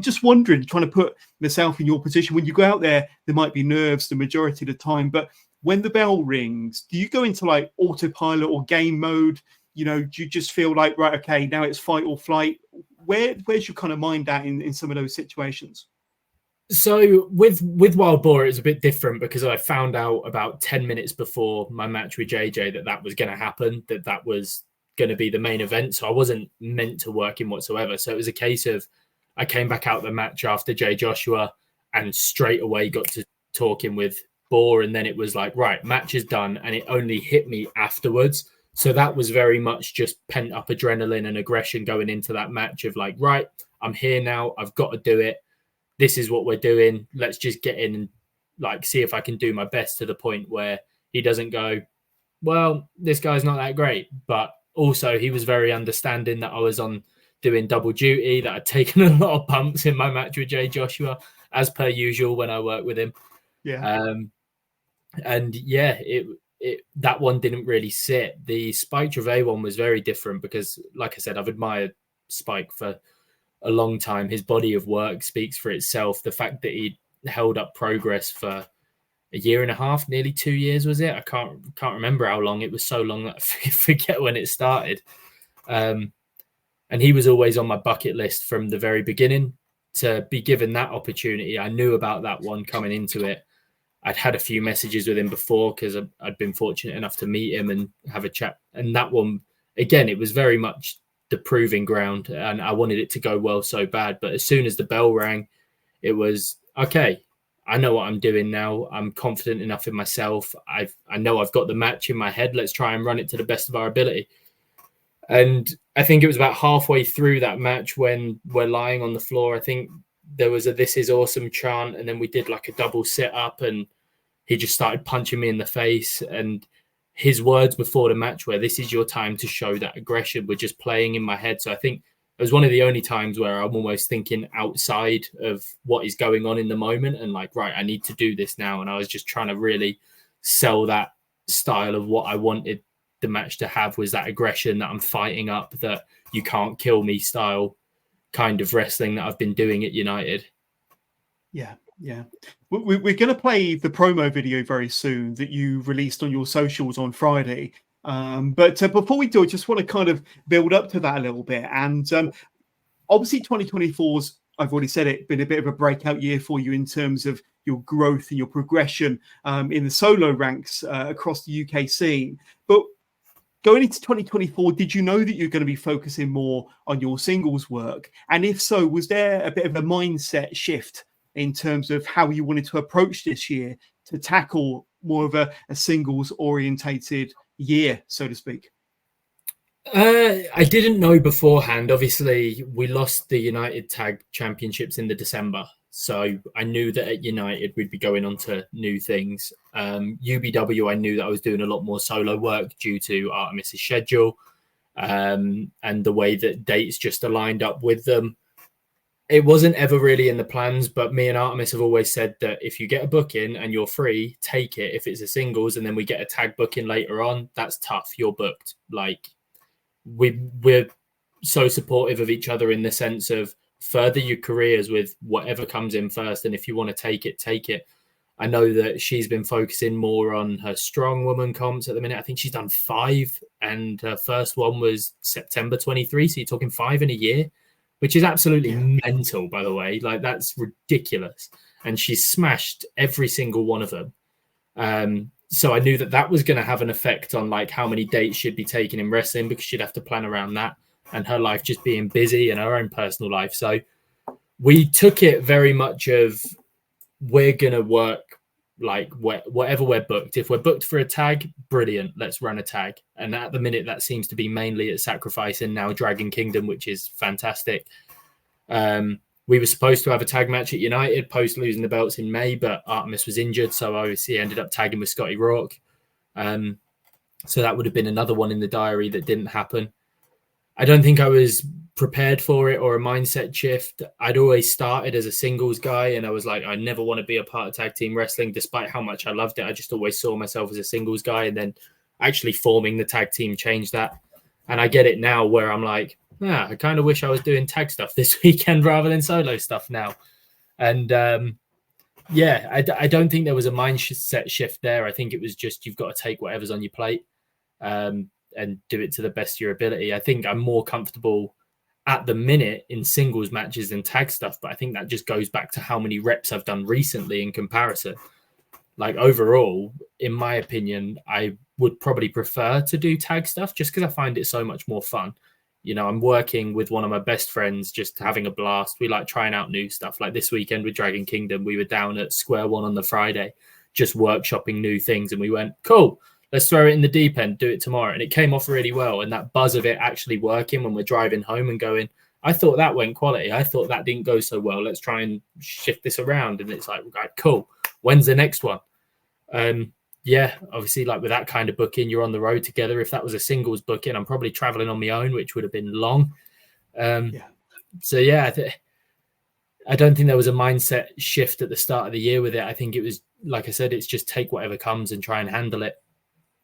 just wondering, trying to put myself in your position, when you go out there might be nerves the majority of the time, but when the bell rings, do you go into like autopilot or game mode? Do you just feel like, right, okay, now it's fight or flight? Where's your kind of mind at in some of those situations? So with Wild Boar, it's a bit different because I found out about 10 minutes before my match with JJ that was going to happen, that was going to be the main event. So I wasn't meant to work in whatsoever. So it was a case of I came back out the match after Jay Joshua and straight away got to talking with Boar. And then it was like, right, match is done. And it only hit me afterwards. So that was very much just pent up adrenaline and aggression going into that match of like, right, I'm here now. I've got to do it. This is what we're doing. Let's just get in and like see if I can do my best, to the point where he doesn't go, well, this guy's not that great. But also he was very understanding that I was on doing double duty, that I'd taken a lot of bumps in my match with Jay Joshua, as per usual when I work with him. Yeah. And yeah, that one didn't really sit. The Spike Trevay one was very different because, like I said, I've admired Spike for a long time. His body of work speaks for itself. The fact that he held up progress for a year and a half, nearly 2 years, was it? I can't remember how long. It was so long that I forget when it started. And he was always on my bucket list from the very beginning. To be given that opportunity, I knew about that one coming into it. I'd had a few messages with him before because I'd been fortunate enough to meet him and have a chat. And that one, again, it was very much the proving ground, and I wanted it to go well so bad. But as soon as the bell rang, it was, okay, I know what I'm doing now. I'm confident enough in myself. I know I've got the match in my head. Let's try and run it to the best of our ability. And I think it was about halfway through that match when we're lying on the floor. I think there was a "This is awesome" chant, and then we did like a double sit up, and he just started punching me in the face. And his words before the match were, "This is your time to show that aggression," were just playing in my head. So I think it was one of the only times where I'm almost thinking outside of what is going on in the moment and like, right, I need to do this now. And I was just trying to really sell that style of what I wanted the match to have, was that aggression, that I'm fighting up, that you can't kill me style kind of wrestling that I've been doing at United. Yeah. We're going to play the promo video very soon that you released on your socials on Friday. But before we do, I just want to kind of build up to that a little bit. And obviously 2024's, I've already said it, been a bit of a breakout year for you in terms of your growth and your progression in the solo ranks across the UK scene. But going into 2024, did you know that you're going to be focusing more on your singles work? And if so, was there a bit of a mindset shift in terms of how you wanted to approach this year to tackle more of a singles orientated, year, so to speak? I didn't know beforehand. Obviously, we lost the United Tag Championships in the December, so I knew that at United we'd be going on to new things. UBW, I knew that I was doing a lot more solo work due to Artemis's schedule, and the way that dates just aligned up with them. It wasn't ever really in the plans, but me and Artemis have always said that if you get a booking and you're free, take it. If it's a singles and then we get a tag booking later on, that's tough. You're booked. Like, we're so supportive of each other in the sense of further your careers with whatever comes in first, and if you want to take it, take it. I know that she's been focusing more on her strong woman comps at the minute. I think she's done 5, and her first one was September 23, so you're talking 5 in a year, which is absolutely mental, by the way. Like, that's ridiculous, and she's smashed every single one of them. So I knew that that was going to have an effect on like how many dates she'd be taking in wrestling, because she'd have to plan around that and her life just being busy and her own personal life. So we took it very much of, we're going to work like whatever we're booked. If we're booked for a tag, brilliant, let's run a tag. And at the minute, that seems to be mainly at Sacrifice and now Dragon Kingdom, which is fantastic. We were supposed to have a tag match at United post losing the belts in May, but Artemis was injured, so obviously ended up tagging with Scotty Rourke. So that would have been another one in the diary that didn't happen. I don't think I was prepared for it or a mindset shift. I'd always started as a singles guy, and I was like, I never want to be a part of tag team wrestling, despite how much I loved it. I just always saw myself as a singles guy, and then actually forming the tag team changed that. And I get it now where I'm like, I kind of wish I was doing tag stuff this weekend rather than solo stuff now. And I don't think there was a mindset shift there. I think it was just, you've got to take whatever's on your plate and do it to the best of your ability. I think I'm more comfortable at the minute in singles matches than tag stuff, but I think that just goes back to how many reps I've done recently in comparison. Like, overall, in my opinion, I would probably prefer to do tag stuff just because I find it so much more fun. You know, I'm working with one of my best friends, just having a blast. We like trying out new stuff. Like this weekend with Dragon Kingdom, we were down at Square One on the Friday, just workshopping new things. And we went, cool, let's throw it in the deep end, do it tomorrow. And it came off really well. And that buzz of it actually working when we're driving home and going, I thought that went quality. I thought that didn't go so well. Let's try and shift this around. And it's like, right, cool. When's the next one? Obviously, like with that kind of booking, you're on the road together. If that was a singles booking, I'm probably traveling on my own, which would have been long. I don't think there was a mindset shift at the start of the year with it. I think it was, like I said, it's just take whatever comes and try and handle it.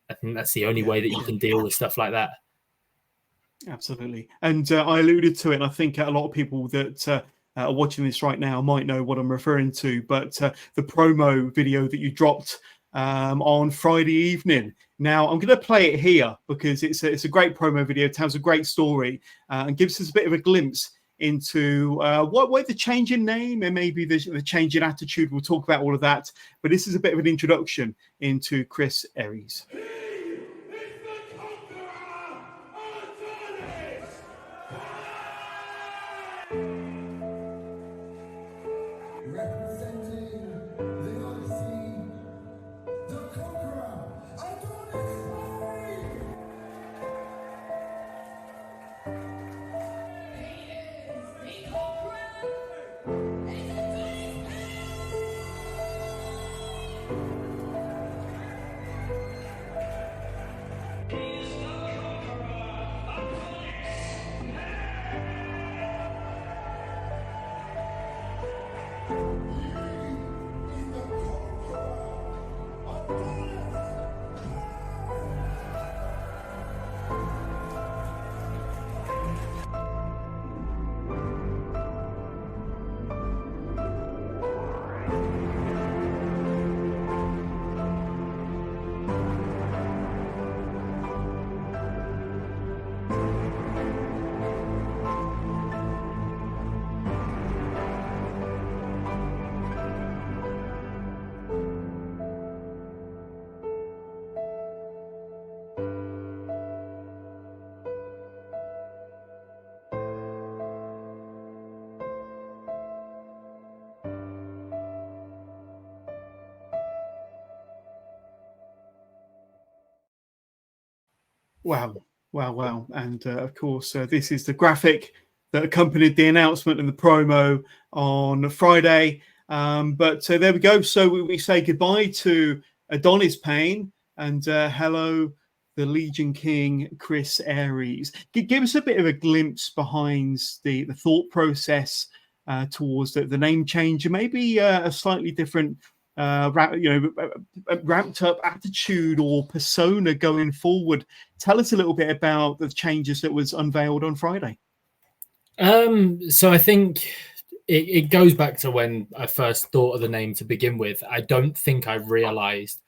I think that's the only way that you can deal with stuff like that. Absolutely. And I alluded to it, and I think a lot of people that are watching this right now might know what I'm referring to, but the promo video that you dropped on Friday evening. Now, I'm going to play it here because it's a great promo video. It tells a great story and gives us a bit of a glimpse into what the change in name and maybe the change in attitude. We'll talk about all of that. But this is a bit of an introduction into Chris Aries. Wow, wow. And of course, this is the graphic that accompanied the announcement and the promo on Friday. But there we go. So we say goodbye to Adonis Payne and hello, the Legion King, Chris Aries. Give us a bit of a glimpse behind the thought process towards the name change, and maybe a slightly different ramped up attitude or persona going forward. Tell us a little bit about the changes that was unveiled on Friday. So I think it goes back to when I first thought of the name to begin with. I don't think I realized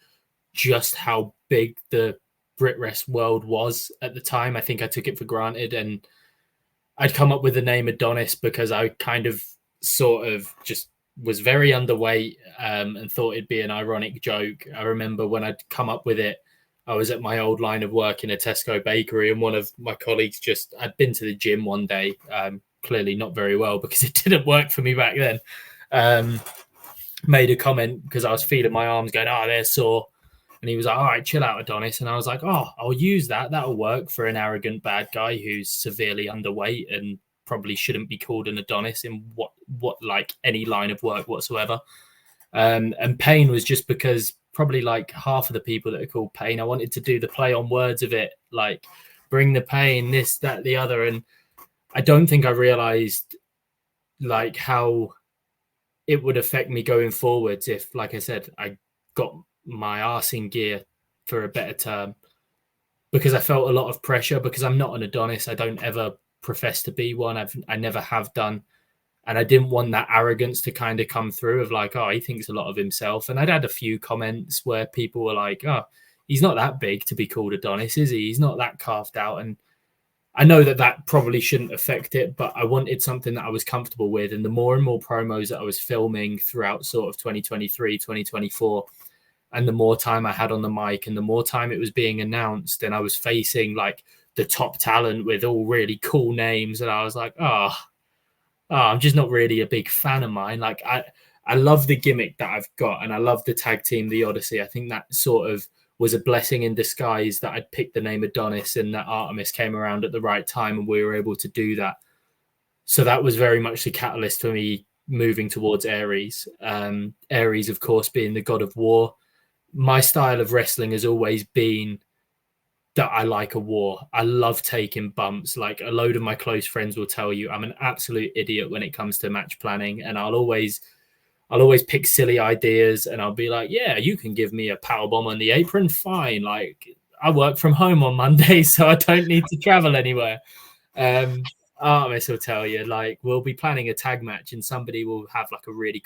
just how big the BritWres world was at the time. I think I took it for granted, and I'd come up with the name Adonis because I kind of sort of just was very underweight and thought it'd be an ironic joke. I remember when I'd come up with it, I was at my old line of work in a Tesco bakery, and one of my colleagues I'd been to the gym one day, clearly not very well because it didn't work for me back then, made a comment because I was feeling my arms going, they're sore. And he was like, all right, chill out, Adonis. And I was like, I'll use that. That'll work for an arrogant bad guy who's severely underweight and probably shouldn't be called an Adonis in what like any line of work whatsoever. And Payne was just because probably like half of the people that are called Payne, I wanted to do the play on words of it, like bring the pain, this, that, the other. And I don't think I realized like how it would affect me going forwards if, like I said, I got my arse in gear, for a better term, because I felt a lot of pressure because I'm not an Adonis. I don't ever profess to be one. I never have done. And I didn't want that arrogance to kind of come through of like, he thinks a lot of himself. And I'd had a few comments where people were like, he's not that big to be called Adonis, is he? He's not that carved out. And I know that probably shouldn't affect it, but I wanted something that I was comfortable with. And the more and more promos that I was filming throughout sort of 2023, 2024, and the more time I had on the mic and the more time it was being announced and I was facing like the top talent with all really cool names, and I was like, I'm just not really a big fan of mine. Like I love the gimmick that I've got, and I love the tag team, the Odyssey. I think that sort of was a blessing in disguise that I'd picked the name Adonis and that Artemis came around at the right time and we were able to do that. So that was very much the catalyst for me moving towards Aries. Aries, of course, being the god of war. My style of wrestling has always been that I like a war. I love taking bumps. Like a load of my close friends will tell you, I'm an absolute idiot when it comes to match planning, and I'll always pick silly ideas, and I'll be like, yeah, you can give me a powerbomb on the apron, fine. Like I work from home on Monday, so I don't need to travel anywhere. Artemis will tell you, like, we'll be planning a tag match and somebody will have like a really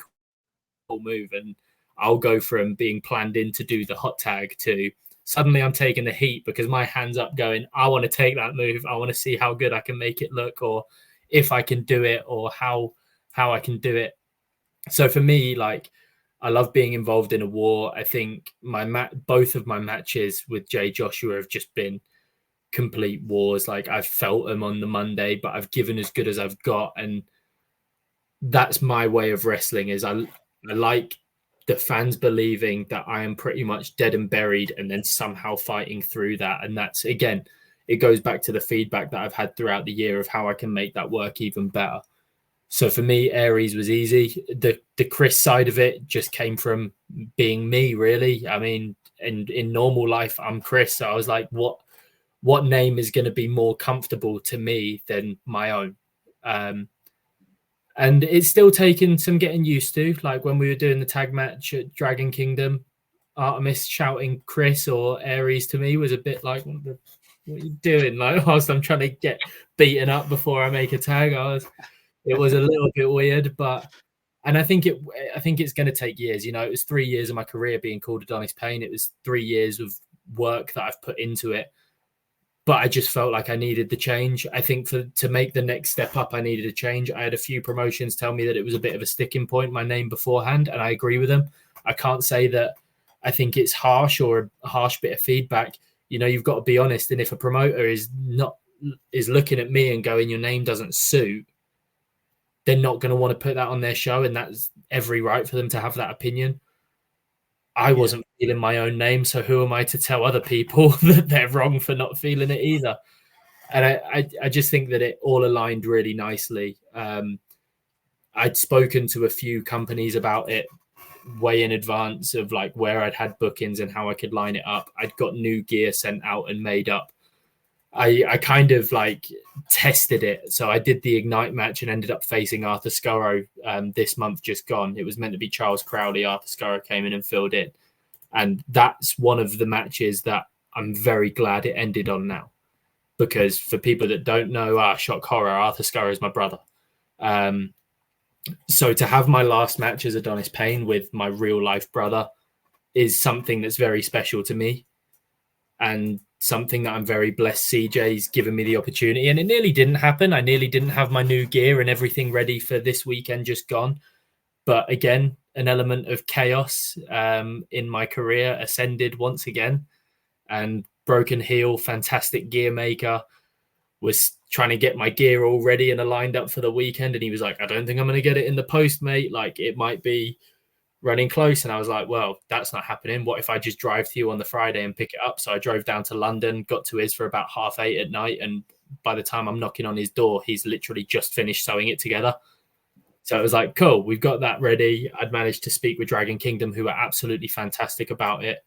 cool move, and I'll go from being planned in to do the hot tag to suddenly I'm taking the heat because my hand's up going, I want to take that move. I want to see how good I can make it look, or if I can do it, or how I can do it. So for me, like, I love being involved in a war. I think both of my matches with Jay Joshua have just been complete wars. Like I've felt them on the Monday, but I've given as good as I've got. And that's my way of wrestling, is I like the fans believing that I am pretty much dead and buried and then somehow fighting through that. And that's, again, it goes back to the feedback that I've had throughout the year of how I can make that work even better. So for me, Aries was easy. The Chris side of it just came from being me, really. I mean, in normal life, I'm Chris. So I was like, what name is going to be more comfortable to me than my own? And it's still taken some getting used to. Like when we were doing the tag match at Dragon Kingdom, Artemis shouting Chris or Aries to me was a bit like, what are you doing? Like whilst I'm trying to get beaten up before I make a tag, it was a little bit weird, and I think it's going to take years. You know, it was 3 years of my career being called Adonis Payne. It was 3 years of work that I've put into it. But I just felt like I needed the change. I think to make the next step up, I needed a change. I had a few promotions tell me that it was a bit of a sticking point, my name beforehand, and I agree with them. I can't say that I think it's harsh or a harsh bit of feedback. You know, you've got to be honest. And if a promoter is looking at me and going, your name doesn't suit, they're not going to want to put that on their show, and that's every right for them to have that opinion. I wasn't feeling my own name, so who am I to tell other people that they're wrong for not feeling it either? And I just think that it all aligned really nicely. I'd spoken to a few companies about it way in advance of like where I'd had bookings and how I could line it up. I'd got new gear sent out and made up. I kind of like tested it. So I did the Ignite match and ended up facing Arthur Scurro this month just gone. It was meant to be Charles Crowley. Arthur Scurro came in and filled in. And that's one of the matches that I'm very glad it ended on now. Because for people that don't know, shock horror, Arthur Scurro is my brother. So to have my last match as Adonis Payne with my real life brother is something that's very special to me. And something that I'm very blessed CJ's given me the opportunity. And it nearly didn't happen. I nearly didn't have my new gear and everything ready for this weekend just gone. But again, an element of chaos in my career ascended once again. And Broken Heel, fantastic gear maker, was trying to get my gear all ready and aligned up for the weekend. And he was like, I don't think I'm going to get it in the post, mate. Like, it might be running close. And I was like, well, that's not happening. What if I just drive to you on the Friday and pick it up? So I drove down to London, got to his for about 8:30 at night. And by the time I'm knocking on his door, he's literally just finished sewing it together. So it was like, cool, we've got that ready. I'd managed to speak with Dragon Kingdom, who were absolutely fantastic about it.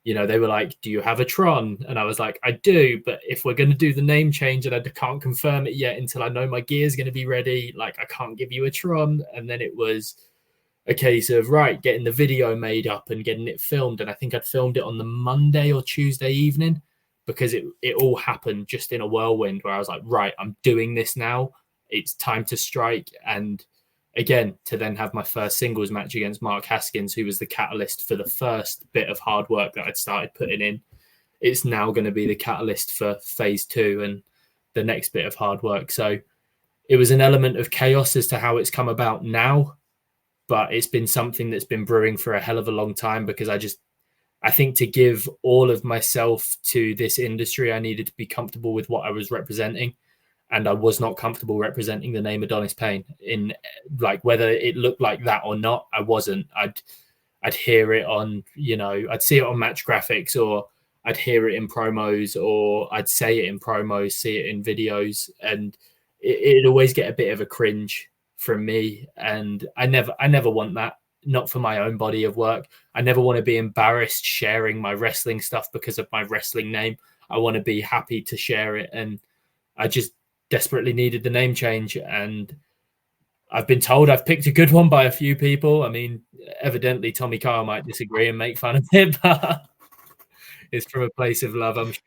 You know, they were like, do you have a Tron? And I was like, I do, but if we're going to do the name change and I can't confirm it yet until I know my gear is going to be ready, like, I can't give you a Tron. And then it was a case of, right, getting the video made up and getting it filmed. And I think I'd filmed it on the Monday or Tuesday evening because it all happened just in a whirlwind where I was like, right, I'm doing this now. It's time to strike. And again, to then have my first singles match against Mark Haskins, who was the catalyst for the first bit of hard work that I'd started putting in. It's now going to be the catalyst for phase 2 and the next bit of hard work. So it was an element of chaos as to how it's come about now, but it's been something that's been brewing for a hell of a long time because I think to give all of myself to this industry, I needed to be comfortable with what I was representing. And I was not comfortable representing the name Adonis Payne in like whether it looked like that or not. I wasn't. I'd hear it on, you know, I'd see it on match graphics or I'd hear it in promos or I'd say it in promos, see it in videos, and it'd always get a bit of a cringe from me. And I never want that. Not for my own body of work. I never want to be embarrassed sharing my wrestling stuff because of my wrestling name. I want to be happy to share it, and I just desperately needed the name change, and I've been told I've picked a good one by a few people. I mean, evidently Tommy Kyle might disagree and make fun of it, but it's from a place of love, I'm sure.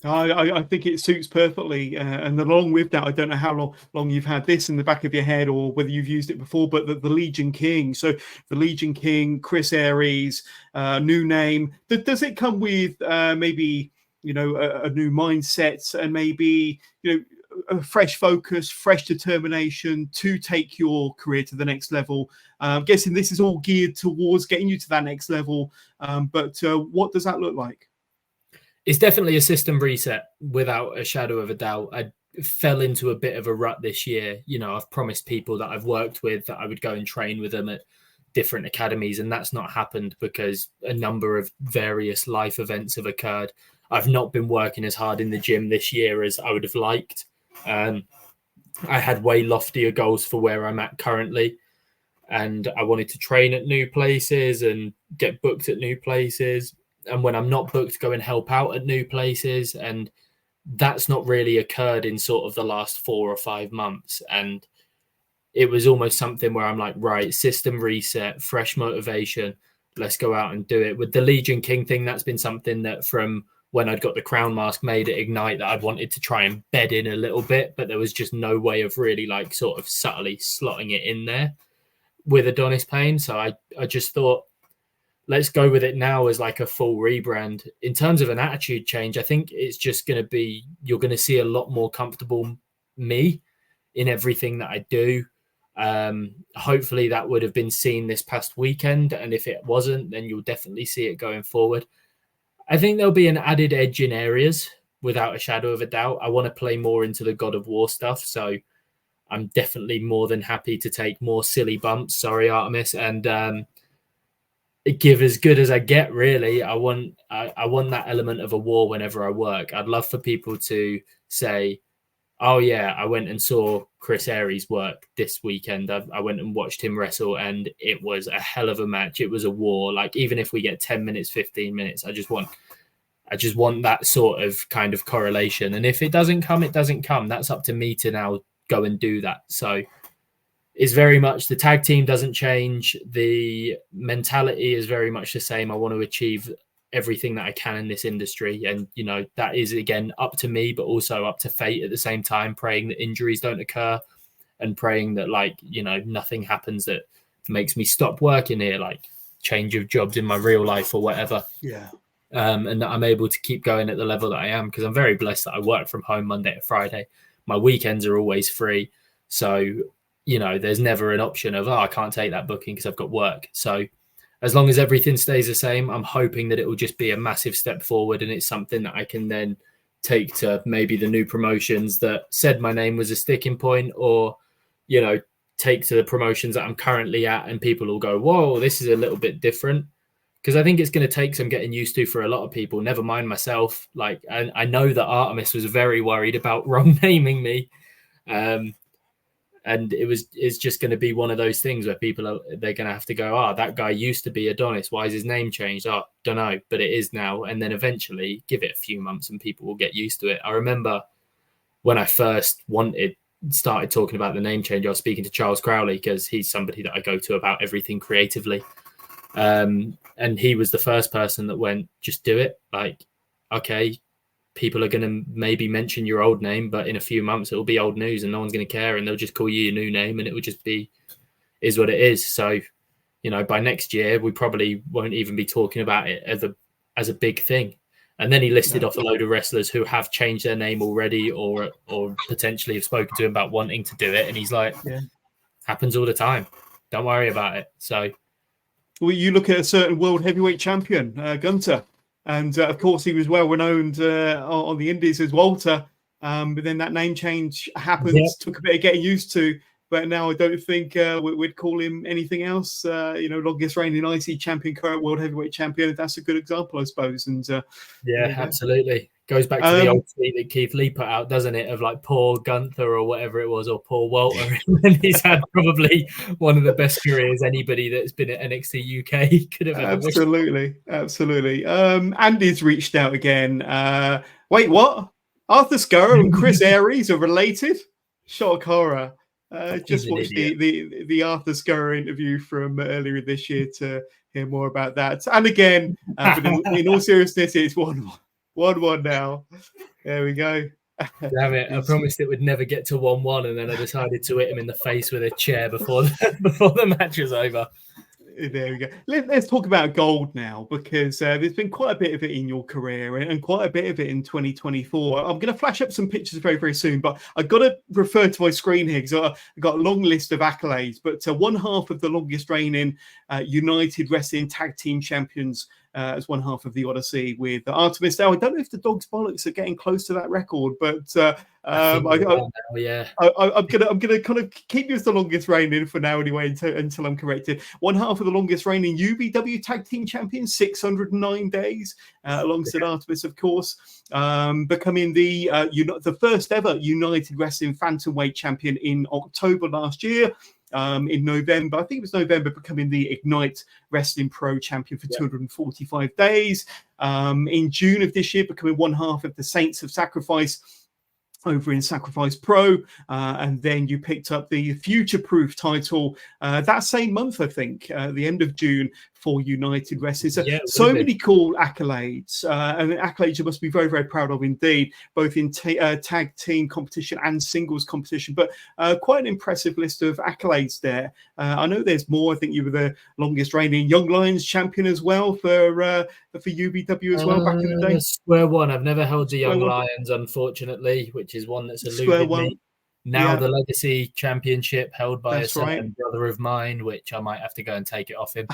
I think it suits perfectly, and along with that, I don't know how long you've had this in the back of your head or whether you've used it before, but the Legion King. So the Legion King, Chris Aries, new name. Does it come with maybe, you know, a new mindset and maybe, you know, a fresh focus, fresh determination to take your career to the next level? I'm guessing this is all geared towards getting you to that next level, but what does that look like? It's definitely a system reset without a shadow of a doubt. I fell into a bit of a rut this year. You know, I've promised people that I've worked with that I would go and train with them at different academies, and that's not happened because a number of various life events have occurred. I've not been working as hard in the gym this year as I would have liked. I had way loftier goals for where I'm at currently, and I wanted to train at new places and get booked at new places. And when I'm not booked, go and help out at new places. And that's not really occurred in sort of the last 4 or 5 months. And it was almost something where I'm like, right, system reset, fresh motivation. Let's go out and do it. With the Legion King thing, that's been something that from when I'd got the crown mask made at Ignite that I'd wanted to try and bed in a little bit, but there was just no way of really like sort of subtly slotting it in there with Adonis Payne. So I just thought, let's go with it now as like a full rebrand. In terms of an attitude change, I think it's just going to be, you're going to see a lot more comfortable me in everything that I do. Hopefully that would have been seen this past weekend. And if it wasn't, then you'll definitely see it going forward. I think there'll be an added edge in areas without a shadow of a doubt. I want to play more into the God of War stuff. So I'm definitely more than happy to take more silly bumps. Sorry, Artemis. And give as good as I get. Really, I want that element of a war whenever I work. I'd love for people to say, "Oh yeah, I went and saw Chris Aries work this weekend. I went and watched him wrestle, and it was a hell of a match. It was a war. Like even if we get 10 minutes, 15 minutes, I just want that sort of kind of correlation. And if it doesn't come, it doesn't come. That's up to me to now go and do that. So it's very much the tag team doesn't change. The mentality is very much the same. I want to achieve everything that I can in this industry. And, you know, that is, again, up to me, but also up to fate at the same time, praying that injuries don't occur and praying that, like, you know, nothing happens that makes me stop working here, like change of jobs in my real life or whatever. Yeah. And that I'm able to keep going at the level that I am, because I'm very blessed that I work from home Monday to Friday. My weekends are always free. So, you know, there's never an option of, I can't take that booking because I've got work. So as long as everything stays the same, I'm hoping that it will just be a massive step forward, and it's something that I can then take to maybe the new promotions that said my name was a sticking point, or, you know, take to the promotions that I'm currently at, and people will go, whoa, this is a little bit different. Because I think it's going to take some getting used to for a lot of people, never mind myself. Like, I know that Artemis was very worried about wrong naming me. And it's just going to be one of those things where they're going to have to go, that guy used to be Adonis. Why is his name changed? Don't know, but it is now. And then eventually give it a few months and people will get used to it. I remember when I first started talking about the name change, I was speaking to Charles Crowley, because he's somebody that I go to about everything creatively. And he was the first person that went, just do it. Like, okay, people are going to maybe mention your old name, but in a few months it will be old news and no one's going to care, and they'll just call you your new name, and it will just is what it is. So, you know, by next year we probably won't even be talking about it as a big thing. And then he listed off a load of wrestlers who have changed their name already, or potentially have spoken to him about wanting to do it, and he's like, happens all the time, don't worry about it. So, well, you look at a certain world heavyweight champion, Gunter, and of course he was well renowned on the Indies as Walter. But then that name change happened, took a bit of getting used to. But now I don't think we'd call him anything else. You know, longest reigning IC champion, current world heavyweight champion. That's a good example, I suppose. And absolutely. Goes back to the old tweet that Keith Lee put out, doesn't it? Of like poor Gunther or whatever it was, or poor Walter. And he's had probably one of the best careers anybody that's been at NXT UK could have ever wished. Absolutely. Andy's reached out again. Wait, what? Arthur Scurll and Chris Aries are related? Shock horror. Just watched the Arthur Scurll interview from earlier this year to hear more about that. And again, but in all seriousness, it's 1-1 now. There we go. Damn it! I promised it would never get to 1-1, and then I decided to hit him in the face with a chair before the match was over. There we go. Let's talk about gold now, because there's been quite a bit of it in your career and quite a bit of it in 2024. I'm going to flash up some pictures very, very soon, but I've got to refer to my screen here because I've got a long list of accolades. But one half of the longest reigning United Wrestling Tag Team Champions as one half of the Odyssey with Artemis. Now, I don't know if the Dog's Bollocks are getting close to that record, but I'm gonna kind of keep you as the longest reigning for now anyway until I'm corrected. One half of the longest reigning UBW Tag Team Champion, 609 days, alongside Artemis, of course, becoming the first ever United Wrestling Phantomweight Champion in October last year. In November, I think it was November, becoming the Ignite Wrestling Pro Champion for 245 days. In June of this year, becoming one half of the Saints of Sacrifice over in Sacrifice Pro, and then you picked up the Future Proof title that same month, I think, the end of June, for United Wrestling. So many cool accolades, and accolades you must be very, very proud of indeed, both in tag team competition and singles competition, but quite an impressive list of accolades there. I know there's more. I think you were the longest reigning Young Lions champion as well for UBW as well back in the day. Square One. I've never held the Young Lions, unfortunately, which is one that's eluded me. Now the Legacy Championship held by a certain brother of mine, which I might have to go and take it off him.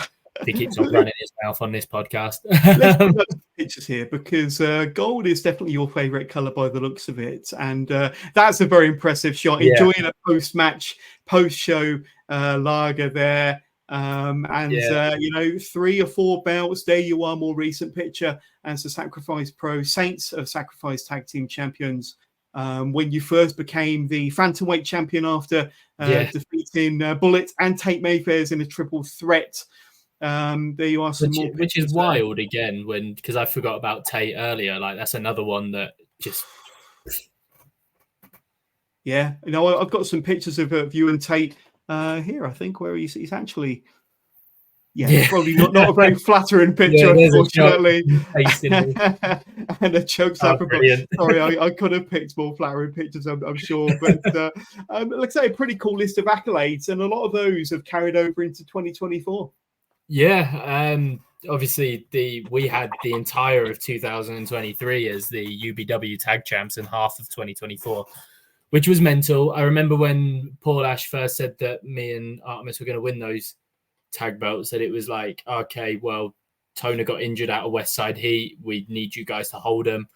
He keeps on running his mouth on this podcast. Let's put up pictures here, because gold is definitely your favourite colour by the looks of it, and that's a very impressive shot. Enjoying a post-match, post-show lager there. And 3 or 4 belts. There you are, more recent picture as the Sacrifice Pro Saints of Sacrifice Tag Team Champions. When you first became the Phantomweight champion after defeating Bullet and Tate Mayfair's in a triple threat. There you are, some more pictures, which is wild again, because I forgot about Tate earlier. Like, that's another one that just. Yeah, I've got some pictures of you and Tate here, I think, where he's actually. Yeah, probably not a very flattering picture, unfortunately. And a joke's up. Sorry, I could have picked more flattering pictures, I'm sure. But like I say, a pretty cool list of accolades, and a lot of those have carried over into 2024. Yeah, obviously we had the entire of 2023 as the UBW tag champs and half of 2024, which was mental. I remember when Paul Ash first said that me and Artemis were going to win those tag belts, that it was like, okay, well, Tona got injured out of West Side Heat. We need you guys to hold them.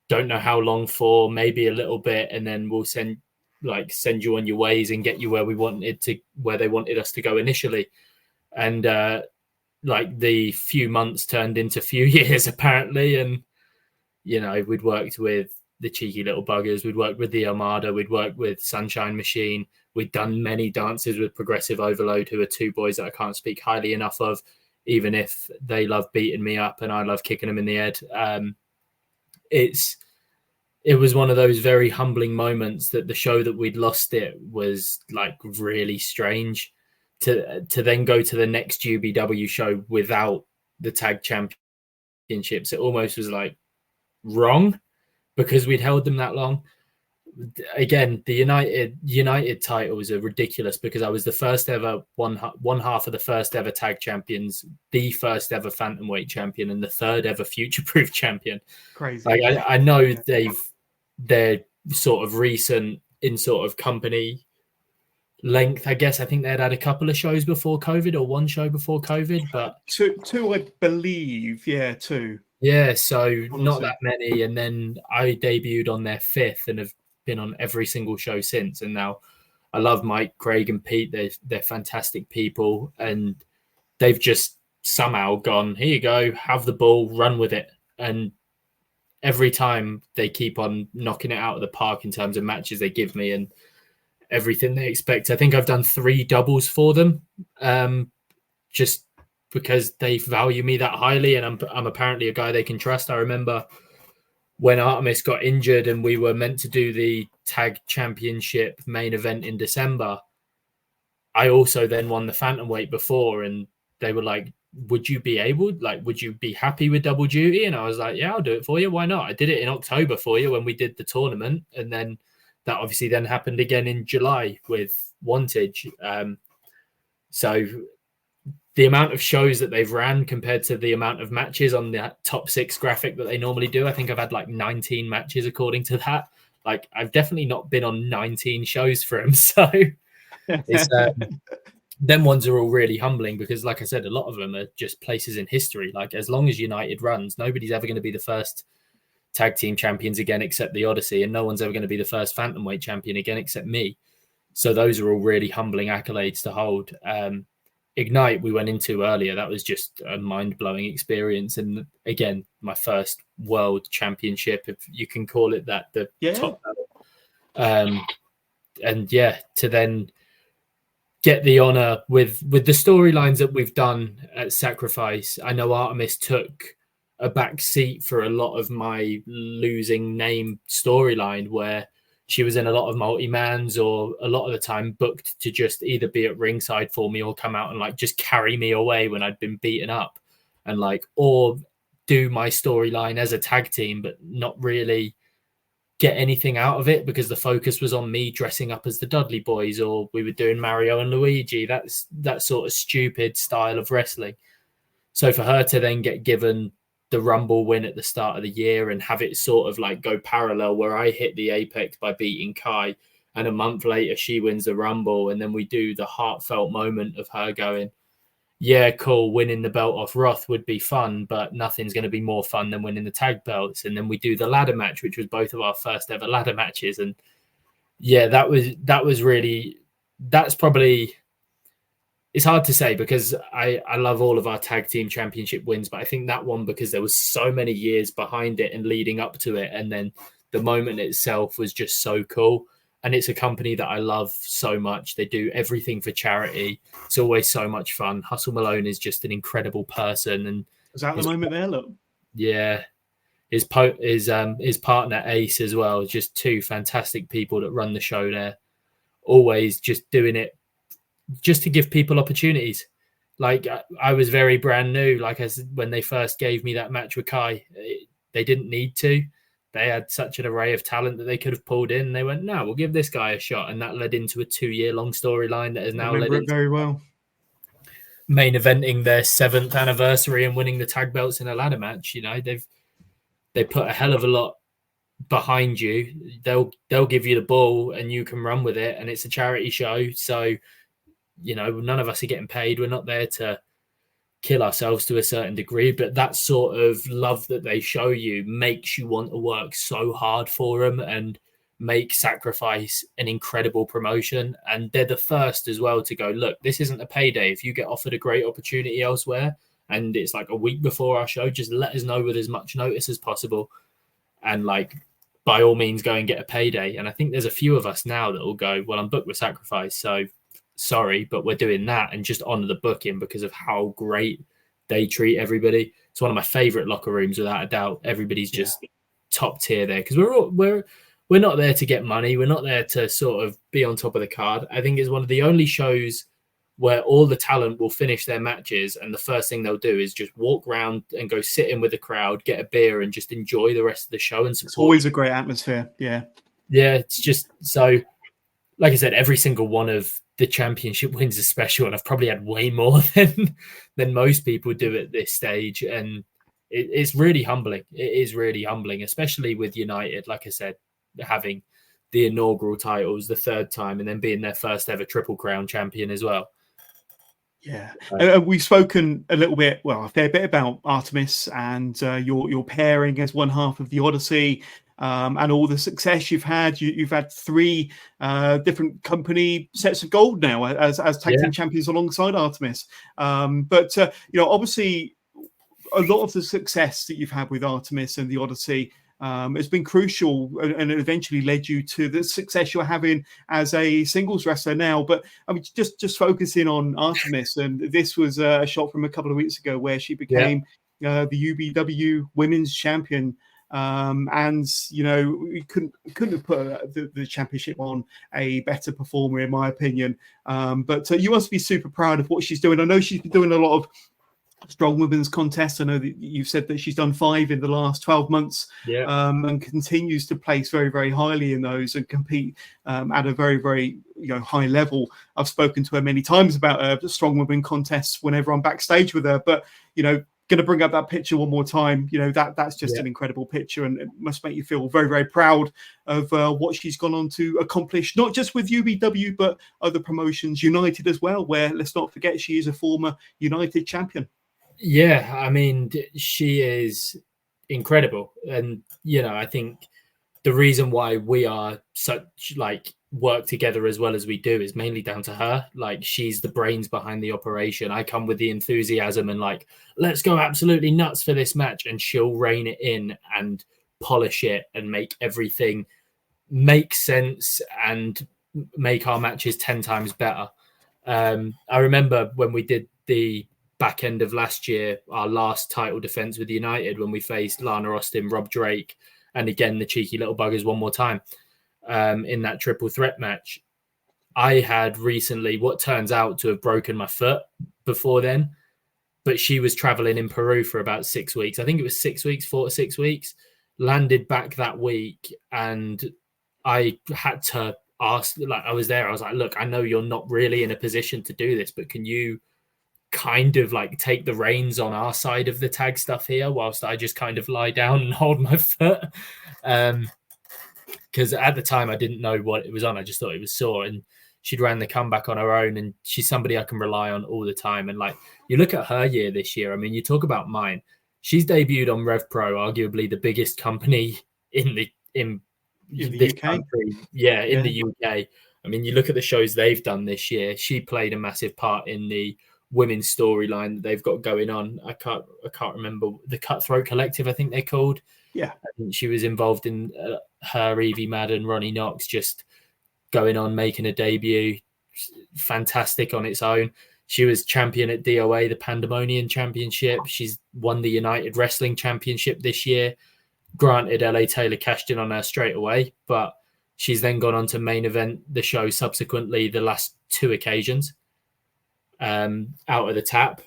Don't know how long for, maybe a little bit, and then we'll send you on your ways and get you where they wanted us to go initially. And the few months turned into few years apparently, and we'd worked with the Cheeky Little Buggers, we'd worked with the Armada, we'd worked with Sunshine Machine, we'd done many dances with Progressive Overload, who are 2 boys that I can't speak highly enough of, even if they love beating me up and I love kicking them in the head. It was one of those very humbling moments that the show that we'd lost it was like really strange. To then go to the next UBW show without the tag championships, it almost was like wrong because we'd held them that long. Again, the United titles are ridiculous because I was the first ever one half of the first ever tag champions, the first ever Phantomweight champion, and the third ever future-proof champion. Crazy. Like I know they're sort of recent in sort of company length. I guess I think they'd had a couple of shows before COVID, or one show before COVID, but two I believe. Yeah, 2. Yeah, so not that many. And then I debuted on their 5th and have been on every single show since. And now I love Mike, Craig, and Pete. They're fantastic people, and they've just somehow gone, here you go, have the ball, run with it. And every time they keep on knocking it out of the park in terms of matches they give me and everything they expect. I think I've done 3 doubles for them, just because they value me that highly, and I'm apparently a guy they can trust. I remember when Artemis got injured and we were meant to do the tag championship main event in December. I also then won the Phantomweight before, and they were like, would you be happy with double duty? And I was like, yeah, I'll do it for you. Why not? I did it in October for you when we did the tournament. And then that obviously then happened again in July with Wantage. So the amount of shows that they've ran compared to the amount of matches on the top 6 graphic that they normally do, I think I've had like 19 matches according to that. Like, I've definitely not been on 19 shows for them. So it's them ones are all really humbling because, like I said, a lot of them are just places in history. Like, as long as United runs, nobody's ever going to be the first tag team champions again except the Odyssey, and no one's ever going to be the first Phantomweight champion again except me. So those are all really humbling accolades to hold. Ignite we went into earlier, that was just a mind-blowing experience, and again, my first world championship, if you can call it that, top level. And yeah, to then get the honor with the storylines that we've done at Sacrifice. I know Artemis took a back seat for a lot of my losing name storyline, where she was in a lot of multi-mans, or a lot of the time booked to just either be at ringside for me or come out and like just carry me away when I'd been beaten up, and like, or do my storyline as a tag team, but not really get anything out of it because the focus was on me dressing up as the Dudley Boys, or we were doing Mario and Luigi. That's that sort of stupid style of wrestling. So for her to then get given the Rumble win at the start of the year and have it sort of like go parallel, where I hit the apex by beating Kai, and a month later she wins the Rumble, and then we do the heartfelt moment of her going, yeah, cool, winning the belt off Roth would be fun, but nothing's going to be more fun than winning the tag belts. And then we do the ladder match, which was both of our first ever ladder matches. And yeah, that's probably it's hard to say because I love all of our tag team championship wins, but I think that one, because there was so many years behind it and leading up to it, and then the moment itself was just so cool. And it's a company that I love so much. They do everything for charity. It's always so much fun. Hustle Malone is just an incredible person, and Is that the moment there? Look, yeah, his partner Ace as well. Just two fantastic people that run the show there. Always just doing it just to give people opportunities. Like I was very brand new. Like I said, when they first gave me that match with Kai, they didn't need to. They had such an array of talent that they could have pulled in. They went, no, we'll give this guy a shot. And that led into a 2-year-long storyline that has now led into very well. main eventing their 7th anniversary and winning the tag belts in a ladder match. You know, they put a hell of a lot behind you. They'll give you the ball and you can run with it. And it's a charity show. So, you know, none of us are getting paid. We're not there to kill ourselves to a certain degree, but that sort of love that they show you makes you want to work so hard for them and make sacrifice an incredible promotion. And they're the first as well to go, look, this isn't a payday. If you get offered a great opportunity elsewhere and it's like a week before our show, just let us know with as much notice as possible. And like, by all means, go and get a payday. And I think there's a few of us now that will go, well, I'm booked with sacrifice, so sorry, but we're doing that and just honor the booking because of how great they treat everybody. It's one of my favorite locker rooms, without a doubt. Everybody's just top tier there because we're not there to get money. We're not there to sort of be on top of the card. I think it's one of the only shows where all the talent will finish their matches and the first thing they'll do is just walk around and go sit in with the crowd, get a beer, and just enjoy the rest of the show and support. It's always a great atmosphere. Yeah, it's just so. Like I said, every single one of the championship wins is special, and I've probably had way more than most people do at this stage. And it's really humbling. It is really humbling, especially with United. Like I said, having the inaugural titles the 3rd time and then being their first ever Triple Crown champion as well. Yeah, we've spoken a little bit, well, a fair bit about Artemis and your pairing as one half of the Odyssey. And all the success you've had. You've had 3 different company sets of gold now as tag team champions alongside Artemis. But you know, obviously, a lot of the success that you've had with Artemis and the Odyssey has been crucial and it eventually led you to the success you're having as a singles wrestler now. But I mean, just focusing on Artemis, and this was a shot from a couple of weeks ago where she became the UBW Women's Champion. And you know, we couldn't have put the championship on a better performer, in my opinion. But you must be super proud of what she's doing. I know she's been doing a lot of strong women's contests. I know that you've said that she's done 5 in the last 12 months, and continues to place very, very highly in those and compete at a very, very high level. I've spoken to her many times about strong women contests whenever I'm backstage with her, but going to bring up that picture one more time. That's just an incredible picture, and it must make you feel very, very proud of what she's gone on to accomplish, not just with UBW, but other promotions, United as well, where, let's not forget, she is a former United champion. Yeah, I mean, she is incredible. And, I think the reason why we are such work together as well as we do is mainly down to her. Like, she's the brains behind the operation. I come with the enthusiasm and let's go absolutely nuts for this match, and she'll rein it in and polish it and make everything make sense and make our matches 10 times better. I remember when we did the back end of last year, our last title defense with United, when we faced Lana Austin, Rob Drake, and again the cheeky little buggers one more time in that triple threat match. I had recently what turns out to have broken my foot before then, but she was traveling in Peru for about 6 weeks. I think it was 6 weeks, 4 to 6 weeks. Landed back that week, and I had to ask, I was there, I was like, look, I know you're not really in a position to do this, but can you kind of take the reins on our side of the tag stuff here whilst I just kind of lie down and hold my foot? Because at the time I didn't know what it was on. I just thought it was sore, and she'd ran the comeback on her own, and she's somebody I can rely on all the time. And you look at her year this year, I mean, you talk about mine. She's debuted on Rev Pro, arguably the biggest company in the UK. Country. In the UK. I mean, you look at the shows they've done this year. She played a massive part in the women's storyline that they've got going on. I can't remember the Cutthroat Collective, I think they're called. Yeah, I think she was involved in her, Evie Madden, Ronnie Knox, just going on, making a debut. Fantastic on its own. She was champion at DOA, the Pandemonium Championship. She's won the United Wrestling Championship this year. Granted, LA Taylor cashed in on her straight away, but she's then gone on to main event the show subsequently the last 2 occasions out of the tap.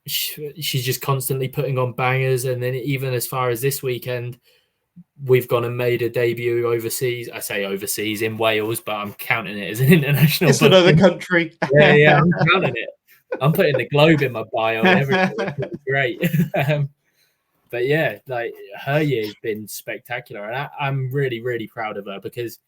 She's just constantly putting on bangers. And then even as far as this weekend, we've gone and made a debut overseas. I say overseas in Wales, but I'm counting it as an international. It's another country. Yeah, I'm counting it. I'm putting the globe in my bio and everything. It's great. But yeah, like her year's been spectacular, and I'm really, really proud of her because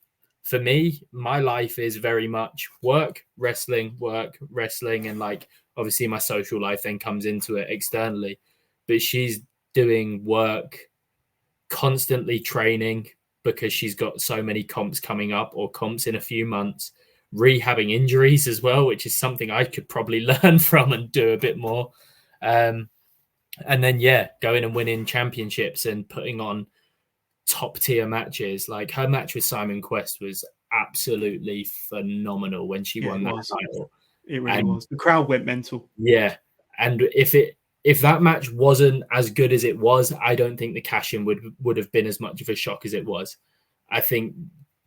for me, my life is very much work, wrestling, and like obviously my social life then comes into it externally. But she's doing work, constantly training because she's got so many comps coming up or comps in a few months, rehabbing injuries as well, which is something I could probably learn from and do a bit more. And then, yeah, going and winning championships and putting on top tier matches. Like her match with Simon Quest was absolutely phenomenal when she won that title. It really was. The crowd went mental. Yeah. And if that match wasn't as good as it was, I don't think the cash-in would have been as much of a shock as it was. I think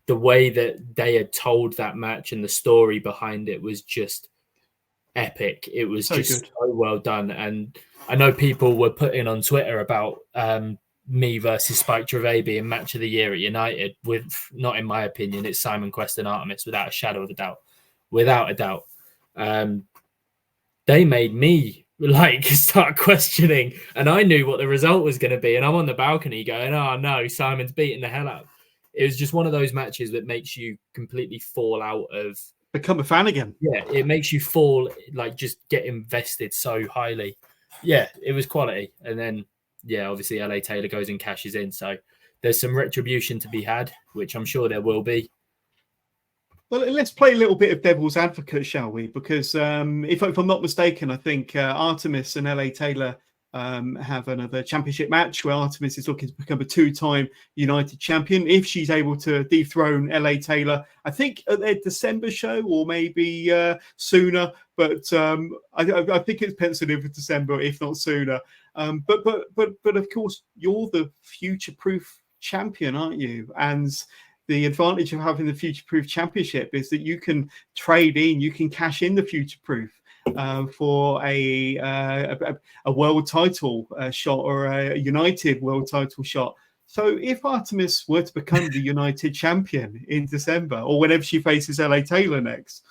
the way that they had told that match and the story behind it was just epic. It was so just good. So well done. And I know people were putting on Twitter about me versus Spike Gervais being match of the year at United. With not in my opinion, it's Simon Quest and Artemis without a shadow of a doubt. Without a doubt. They made me like start questioning, and I knew what the result was going to be, and I'm on the balcony going, oh no, Simon's beating the hell out. It was just one of those matches that makes you completely fall out of become a fan again. Yeah, it makes you fall, like just get invested so highly. Yeah, it was quality. And then yeah, obviously LA Taylor goes and cashes in, so there's some retribution to be had, which I'm sure there will be. Well, let's play a little bit of devil's advocate, shall we? Because if I'm not mistaken, I think Artemis and LA Taylor have another championship match where Artemis is looking to become a 2-time United champion. If she's able to dethrone LA Taylor, I think at their December show or maybe sooner, but I think it's penciled in for December, if not sooner. But of course, you're the future-proof champion, aren't you? And the advantage of having the future-proof championship is that you can trade in, you can cash in the future-proof for a world title shot or a United world title shot. So if Artemis were to become the United champion in December or whenever she faces LA Taylor next,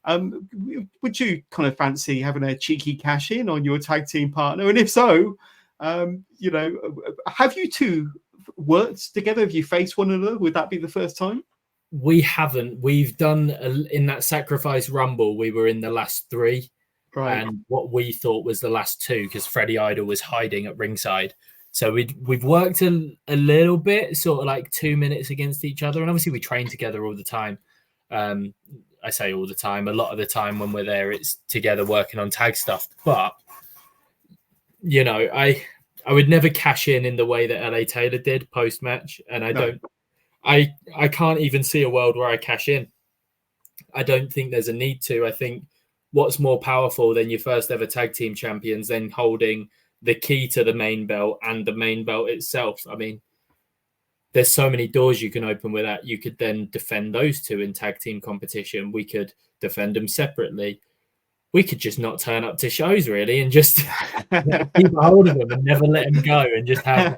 would you kind of fancy having a cheeky cash in on your tag team partner? And if so, have you two worked together? Have you faced one another? Would that be the first time? We haven't. We've done in that Sacrifice Rumble. We were in the last 3, right? And what we thought was the last 2 because Freddie Idol was hiding at ringside. So we've worked a little bit, sort of like 2 minutes against each other, and obviously we train together all the time. I say all the time. A lot of the time when we're there, it's together working on tag stuff. But you know, I would never cash in the way that LA Taylor did post match, and I can't even see a world where I cash in. I don't think there's a need to. I think what's more powerful than your first ever tag team champions then holding the key to the main belt and the main belt itself. I mean, there's so many doors you can open with that. You could then defend those 2 in tag team competition. We could defend them separately. We could just not turn up to shows really and just keep hold of them and never let them go and just have...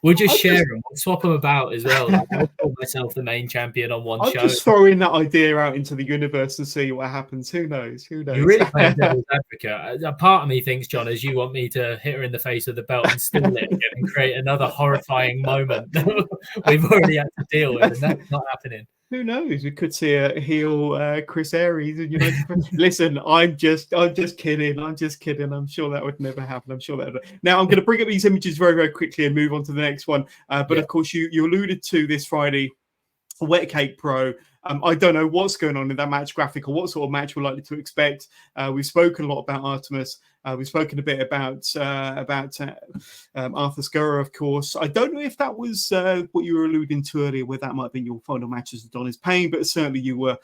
We'll just share them. We'll swap them about as well. Like, I'll call myself the main champion on one show. I'm just throwing that idea out into the universe and see what happens. Who knows? Who knows? You're really playing devil's advocate. A part of me thinks, John, as you want me to hit her in the face with the belt and steal it again and create another horrifying moment we've already had to deal with, and that's not happening. Who knows? We could see a heel Chris Aries. And listen, I'm just kidding. I'm just kidding. I'm sure that would never happen. I'm sure that would. Now I'm going to bring up these images very, very quickly and move on to the next one. But of course, you alluded to this Friday, Wet Cake Pro I don't know what's going on in that match graphic or what sort of match we're likely to expect. We've spoken a lot about Artemis. We've spoken a bit about Arthur Scurra, of course. I don't know if that was what you were alluding to earlier, where that might have been your final match as Adonis Payne, but certainly you were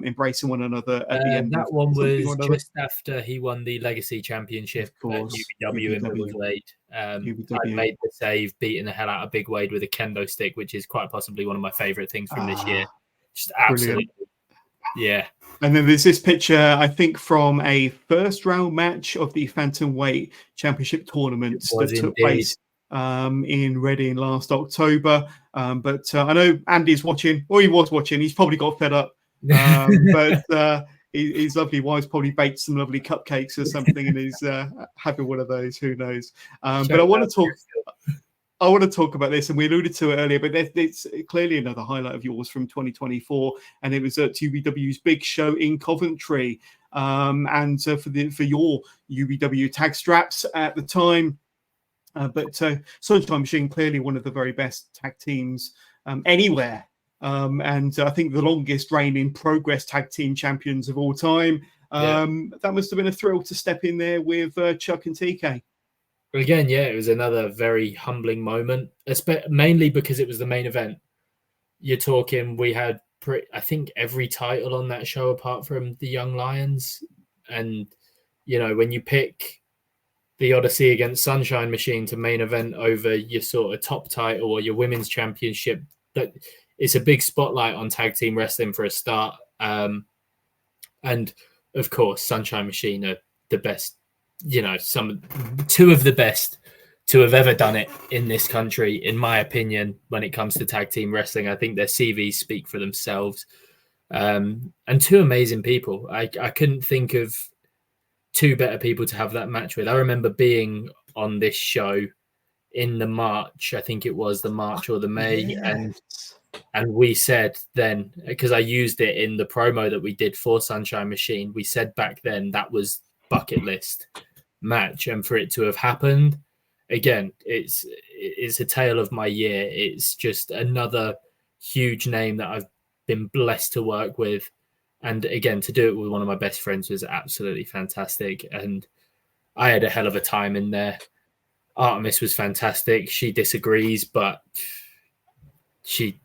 embracing one another at the end. That one was just after he won the Legacy Championship at UBW in middleweight. I made the save, beating the hell out of Big Wade with a kendo stick, which is quite possibly one of my favorite things from this year. Just absolutely, yeah. And then there's this picture, I think, from a first round match of the Phantomweight Championship tournament that took place in Reading last October. But I know Andy's watching, or he was watching. He's probably got fed up. But his lovely wife's probably baked some lovely cupcakes or something, and he's having one of those. Who knows? But I want to talk about this, and we alluded to it earlier, but it's clearly another highlight of yours from 2024, and it was at UBW's big show in Coventry, and for your UBW tag straps at the time. But Sunshine Machine, clearly one of the very best tag teams anywhere, and I think the longest reigning Progress tag team champions of all time. That must have been a thrill to step in there with Chuck and TK. Again, yeah, it was another very humbling moment, mainly because it was the main event. You're talking, we had, I think, every title on that show apart from the Young Lions. And, you know, when you pick the Odyssey against Sunshine Machine to main event over your sort of top title or your women's championship, that it's a big spotlight on tag team wrestling for a start. And, of course, Sunshine Machine are the best. You know, two of the best to have ever done it in this country, in my opinion, when it comes to tag team wrestling. I think their CVs speak for themselves. And two amazing people. I couldn't think of two better people to have that match with. I remember being on this show in the March, I think it was the March or the May, and we said then, because I used it in the promo that we did for Sunshine Machine, we said back then that was bucket list match, and for it to have happened again, it's a tale of my year. It's just another huge name that I've been blessed to work with, and again, to do it with one of my best friends was absolutely fantastic, and I had a hell of a time in there. Artemis was fantastic. She disagrees, but she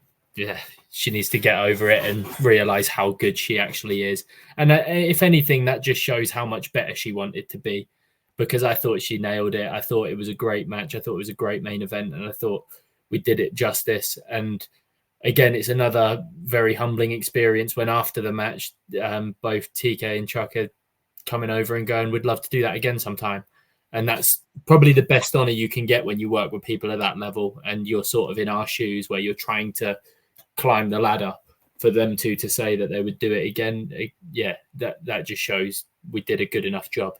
needs to get over it and realize how good she actually is. And if anything, that just shows how much better she wanted to be, because I thought she nailed it. I thought it was a great match. I thought it was a great main event, and I thought we did it justice. And again, it's another very humbling experience when after the match, both TK and Chuck are coming over and going, we'd love to do that again sometime. And that's probably the best honor you can get when you work with people at that level and you're sort of in our shoes where you're trying to climb the ladder. For them to say that they would do it again, that just shows we did a good enough job.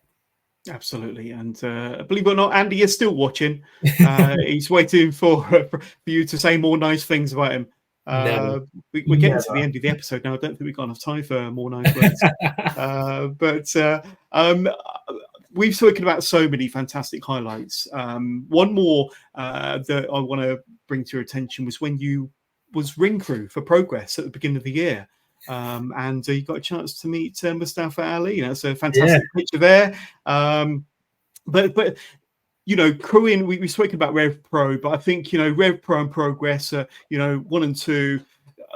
Absolutely, and believe it or not, Andy is still watching. He's waiting for you to say more nice things about him. We're getting to the end of the episode now. I don't think we've got enough time for more nice words. But we've spoken about so many fantastic highlights. One more that I want to bring to your attention was when you was ring crew for Progress at the beginning of the year. And you got a chance to meet Mustafa Ali. That's a fantastic picture there. But you know, crewing, we've spoken about Rev Pro, but I think, you know, Rev Pro and Progress are, you know, 1 and 2,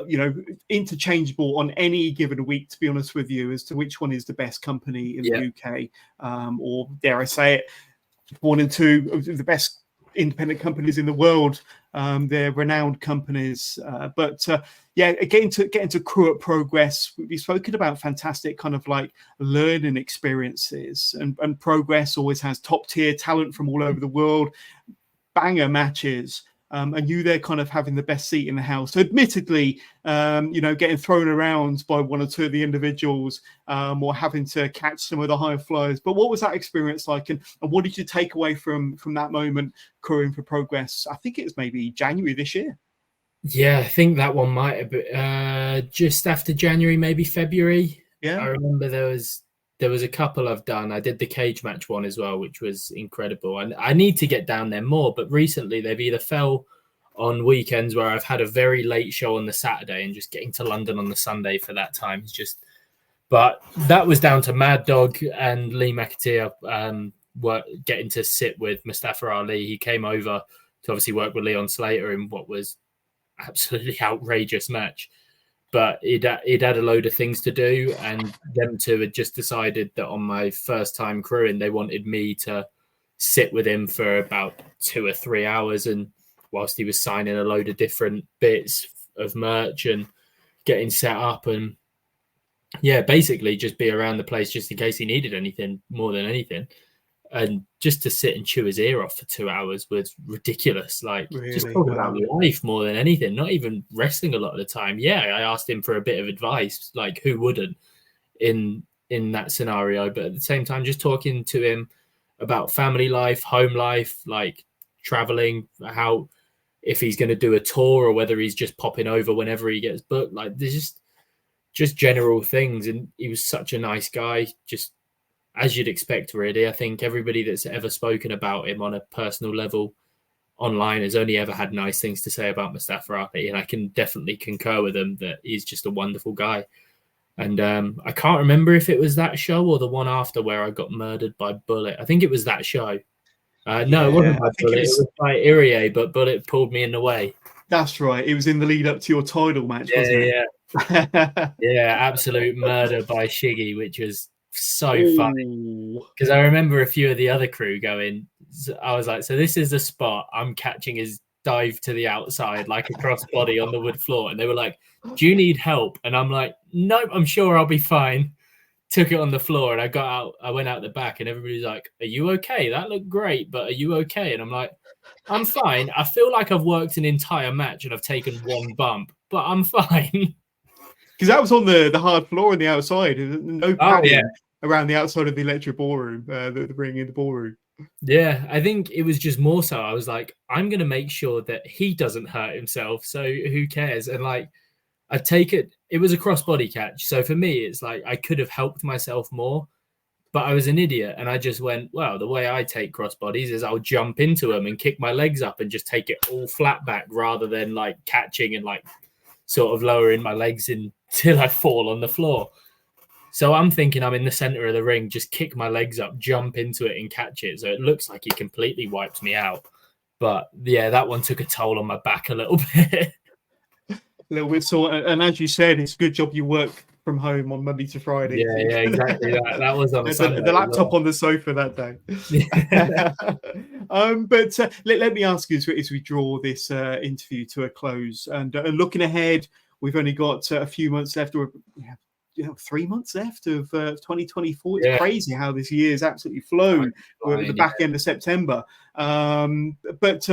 you know, interchangeable on any given week, to be honest with you, as to which one is the best company in the UK, or dare I say it, 1 and 2 of the best independent companies in the world. They're renowned companies, but getting to crew at Progress, we've spoken about fantastic kind of like learning experiences, and Progress always has top tier talent from all over the world, banger matches. And you there kind of having the best seat in the house. So admittedly, you know, getting thrown around by 1 or 2 of the individuals, or having to catch some of the high flyers. But what was that experience like? And what did you take away from that moment crewing for Progress? I think it was maybe January this year. Yeah, I think that one might have been just after January, maybe February. Yeah, I remember there was a couple I've done. I did the cage match one as well, which was incredible. And I need to get down there more, but recently they've either fell on weekends where I've had a very late show on the Saturday and just getting to London on the Sunday for that time is just. But that was down to Mad Dog and Lee McAteer were getting to sit with Mustafa Ali. He came over to obviously work with Leon Slater in what was absolutely outrageous match. But he'd had a load of things to do, and them two had just decided that on my first time crewing, they wanted me to sit with him for about 2 or 3 hours, and whilst he was signing a load of different bits of merch and getting set up, and yeah, basically just be around the place just in case he needed anything more than anything. And just to sit and chew his ear off for 2 hours was ridiculous. Like, Really? just talking about life more than anything, not even wrestling a lot of the time. Yeah, I asked him for a bit of advice, like who wouldn't in that scenario? But at the same time, just talking to him about family life, home life, like traveling, how if he's going to do a tour or whether he's just popping over whenever he gets booked. Like, there's just general things. And he was such a nice guy, just as you'd expect, really. I think everybody that's ever spoken about him on a personal level online has only ever had nice things to say about Mustafa Ali, and I can definitely concur with them that he's just a wonderful guy. And I can't remember if it was that show or the one after where I got murdered by Bullet. I think it was that show. No, it wasn't by Bullet. It was by Irie, but Bullet pulled me in the way. That's right. It was in the lead up to your title match, wasn't it? Yeah. Yeah, absolute murder by Shiggy, which was so funny because I remember a few of the other crew going, I was like, so this is the spot I'm catching his dive to the outside like a crossbody on the wood floor, and they were like, do you need help? And I'm like, nope, I'm sure I'll be fine. Took it on the floor and I went out the back, and everybody's like, are you okay? That looked great, but are you okay? And I'm like, I'm fine. I feel like I've worked an entire match and I've taken one bump, but I'm fine. Because that was on the hard floor on the outside. No padding around the outside of the electric ballroom, the ring in the ballroom. Yeah, I think it was just more so. I was like, I'm going to make sure that he doesn't hurt himself. So who cares? And like, I take it. It was a crossbody catch. So for me, it's like I could have helped myself more, but I was an idiot. And I just went, well, the way I take crossbodies is I'll jump into them and kick my legs up and just take it all flat back rather than like catching and like sort of lowering my legs until I fall on the floor. So I'm thinking I'm in the center of the ring, just kick my legs up, jump into it and catch it. So it looks like he completely wiped me out. But yeah, that one took a toll on my back a little bit. A little bit sore. And as you said, it's a good job you work from home on Monday to Friday. Yeah, exactly. That was on a Sunday. The laptop on the sofa that day. But let me ask you as we draw this interview to a close, and looking ahead, we've only got a few months left, or 3 month left of 2024. It's crazy how this year's absolutely flown. We're at the back end of September. But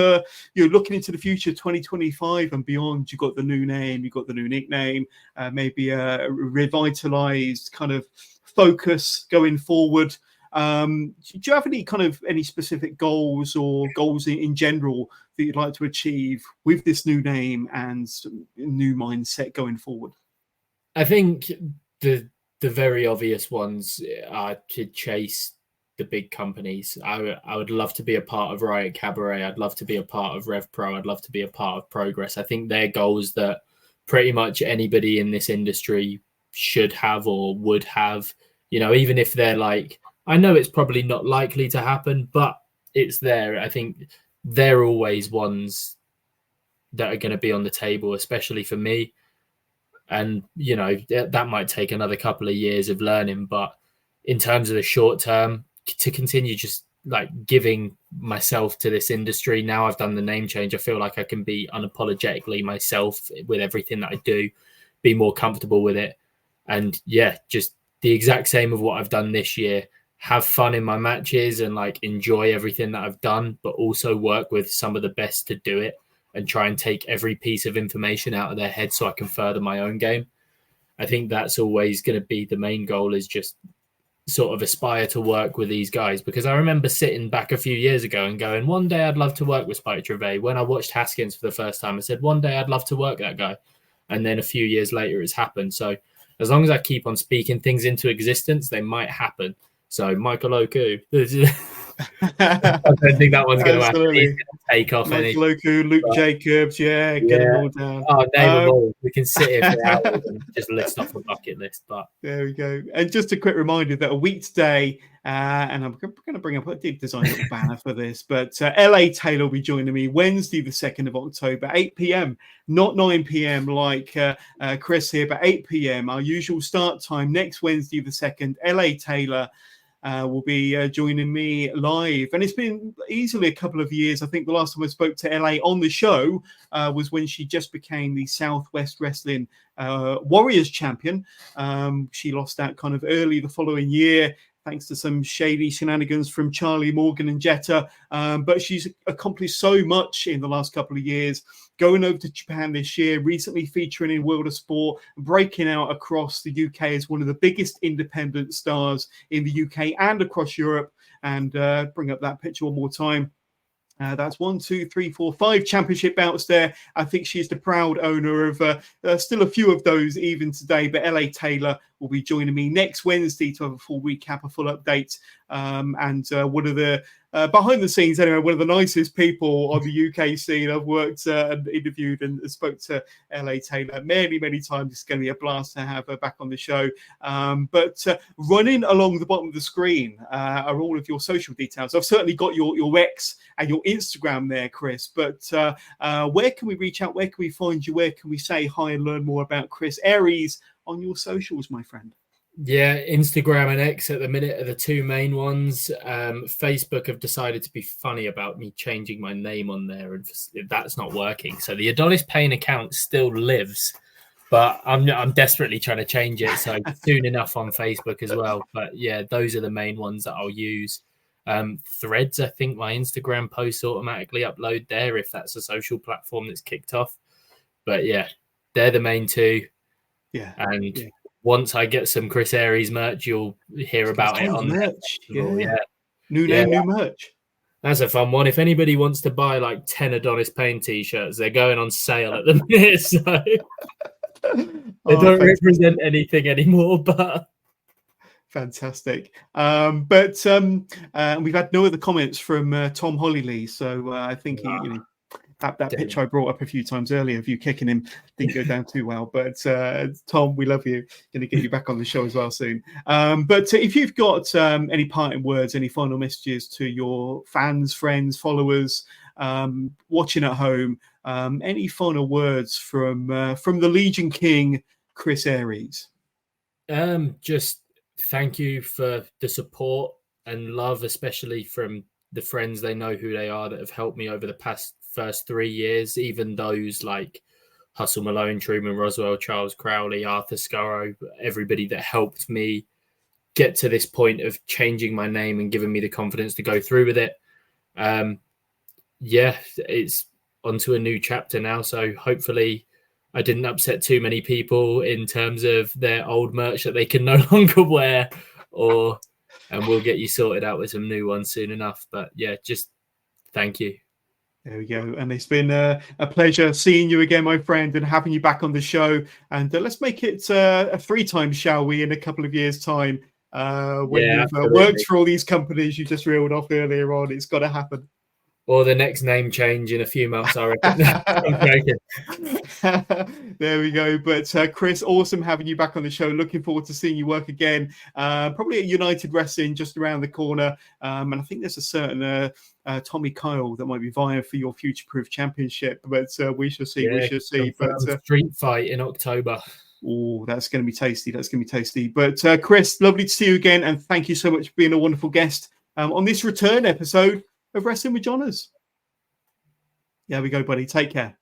you're looking into the future, 2025 and beyond. You've got the new name, you've got the new nickname, maybe a revitalized kind of focus going forward. Do you have any specific goals or goals in general that you'd like to achieve with this new name and new mindset going forward? I think the very obvious ones are to chase the big companies. I would love to be a part of Riot Cabaret. I'd love to be a part of Rev Pro. I'd love to be a part of Progress. I think they're goals that pretty much anybody in this industry should have or would have. Even if they're like, I know it's probably not likely to happen, but it's there. I think they're always ones that are going to be on the table, especially for me. And, that might take another couple of years of learning. But in terms of the short term, to continue just like giving myself to this industry, now I've done the name change, I feel like I can be unapologetically myself with everything that I do, be more comfortable with it. And just the exact same of what I've done this year, have fun in my matches and like enjoy everything that I've done, but also work with some of the best to do it and try and take every piece of information out of their head so I can further my own game. I think that's always going to be the main goal, is just sort of aspire to work with these guys. Because I remember sitting back a few years ago and going, one day I'd love to work with Spike Trevay. When I watched Haskins for the first time, I said, one day I'd love to work that guy. And then a few years later, it's happened. So as long as I keep on speaking things into existence, they might happen. So Michael Oku. I don't think that one's going to happen. He's Absolutely. going to take off any. Michael Oku, Luke Jacobs, get them all down. Oh, name them all. We can sit here for hours and just list off a bucket list. But there we go. And just a quick reminder that a week today, and I'm going to bring up, I did design a little banner for this, but LA Taylor will be joining me Wednesday, the 2nd of October, 8 p.m., not 9 p.m. like Chris here, but 8 p.m. Our usual start time next Wednesday, the 2nd. LA Taylor will be joining me live. And it's been easily a couple of years. I think the last time I spoke to LA on the show was when she just became the Southwest Wrestling Warriors champion. She lost that kind of early the following year, thanks to some shady shenanigans from Charlie Morgan and Jetta. But she's accomplished so much in the last couple of years, going over to Japan this year, recently featuring in World of Sport, breaking out across the UK as one of the biggest independent stars in the UK and across Europe. And bring up that picture one more time. That's 1, 2, 3, 4, 5 championship bouts there. I think she's the proud owner of still a few of those even today. But LA Taylor will be joining me next Wednesday to have a full recap, a full update. And one of the behind the scenes, anyway, one of the nicest people on the UK scene. I've worked and interviewed and spoke to LA Taylor many, many times. It's going to be a blast to have her back on the show. But running along the bottom of the screen are all of your social details. I've certainly got your X and your Instagram there, Chris. But where can we reach out? Where can we find you? Where can we say hi and learn more about Chris Aries on your socials, my friend? Yeah, Instagram and X at the minute are the two main ones. Facebook have decided to be funny about me changing my name on there, and that's not working. So the Adonis Payne account still lives, but I'm desperately trying to change it. So soon enough on Facebook as well. But yeah, those are the main ones that I'll use. Threads, I think my Instagram posts automatically upload there if that's a social platform that's kicked off. But yeah, they're the main two. Yeah, and once I get some Chris Aries merch, you'll hear about it on merch. Yeah. New name, new merch. That's a fun one. If anybody wants to buy like 10 Adonis Payne t-shirts, they're going on sale at the minute. So they don't represent anything anymore, but fantastic. But we've had no other comments from Tom Hollylee. So I think that pitch I brought up a few times earlier of you kicking him didn't go down too well. But Tom, we love you. Going to get you back on the show as well soon. But if you've got any parting words, any final messages to your fans, friends, followers watching at home, any final words from the Legion King, Chris Aries? Just thank you for the support and love, especially from the friends. They know who they are that have helped me over the first 3 years, even those like Hustle Malone, Truman Roswell, Charles Crowley, Arthur Scurrow, everybody that helped me get to this point of changing my name and giving me the confidence to go through with it. It's onto a new chapter now. So hopefully I didn't upset too many people in terms of their old merch that they can no longer wear, and we'll get you sorted out with some new ones soon enough. But yeah, just thank you. There we go. And it's been a pleasure seeing you again, my friend, and having you back on the show. And let's make it a 3 times, shall we, in a couple of years' time, when you've worked for all these companies you just reeled off earlier on. It's got to happen. Or the next name change in a few months, I reckon. I'm joking. There we go. But Chris, awesome having you back on the show. Looking forward to seeing you work again. Probably at United Wrestling just around the corner. And I think there's a certain Tommy Kyle that might be vying for your future-proof championship. But we shall see. We shall see. But street fight in October. Oh, that's going to be tasty. That's going to be tasty. But Chris, lovely to see you again. And thank you so much for being a wonderful guest on this return episode of Wrestling with Johners. There we go, buddy. Take care.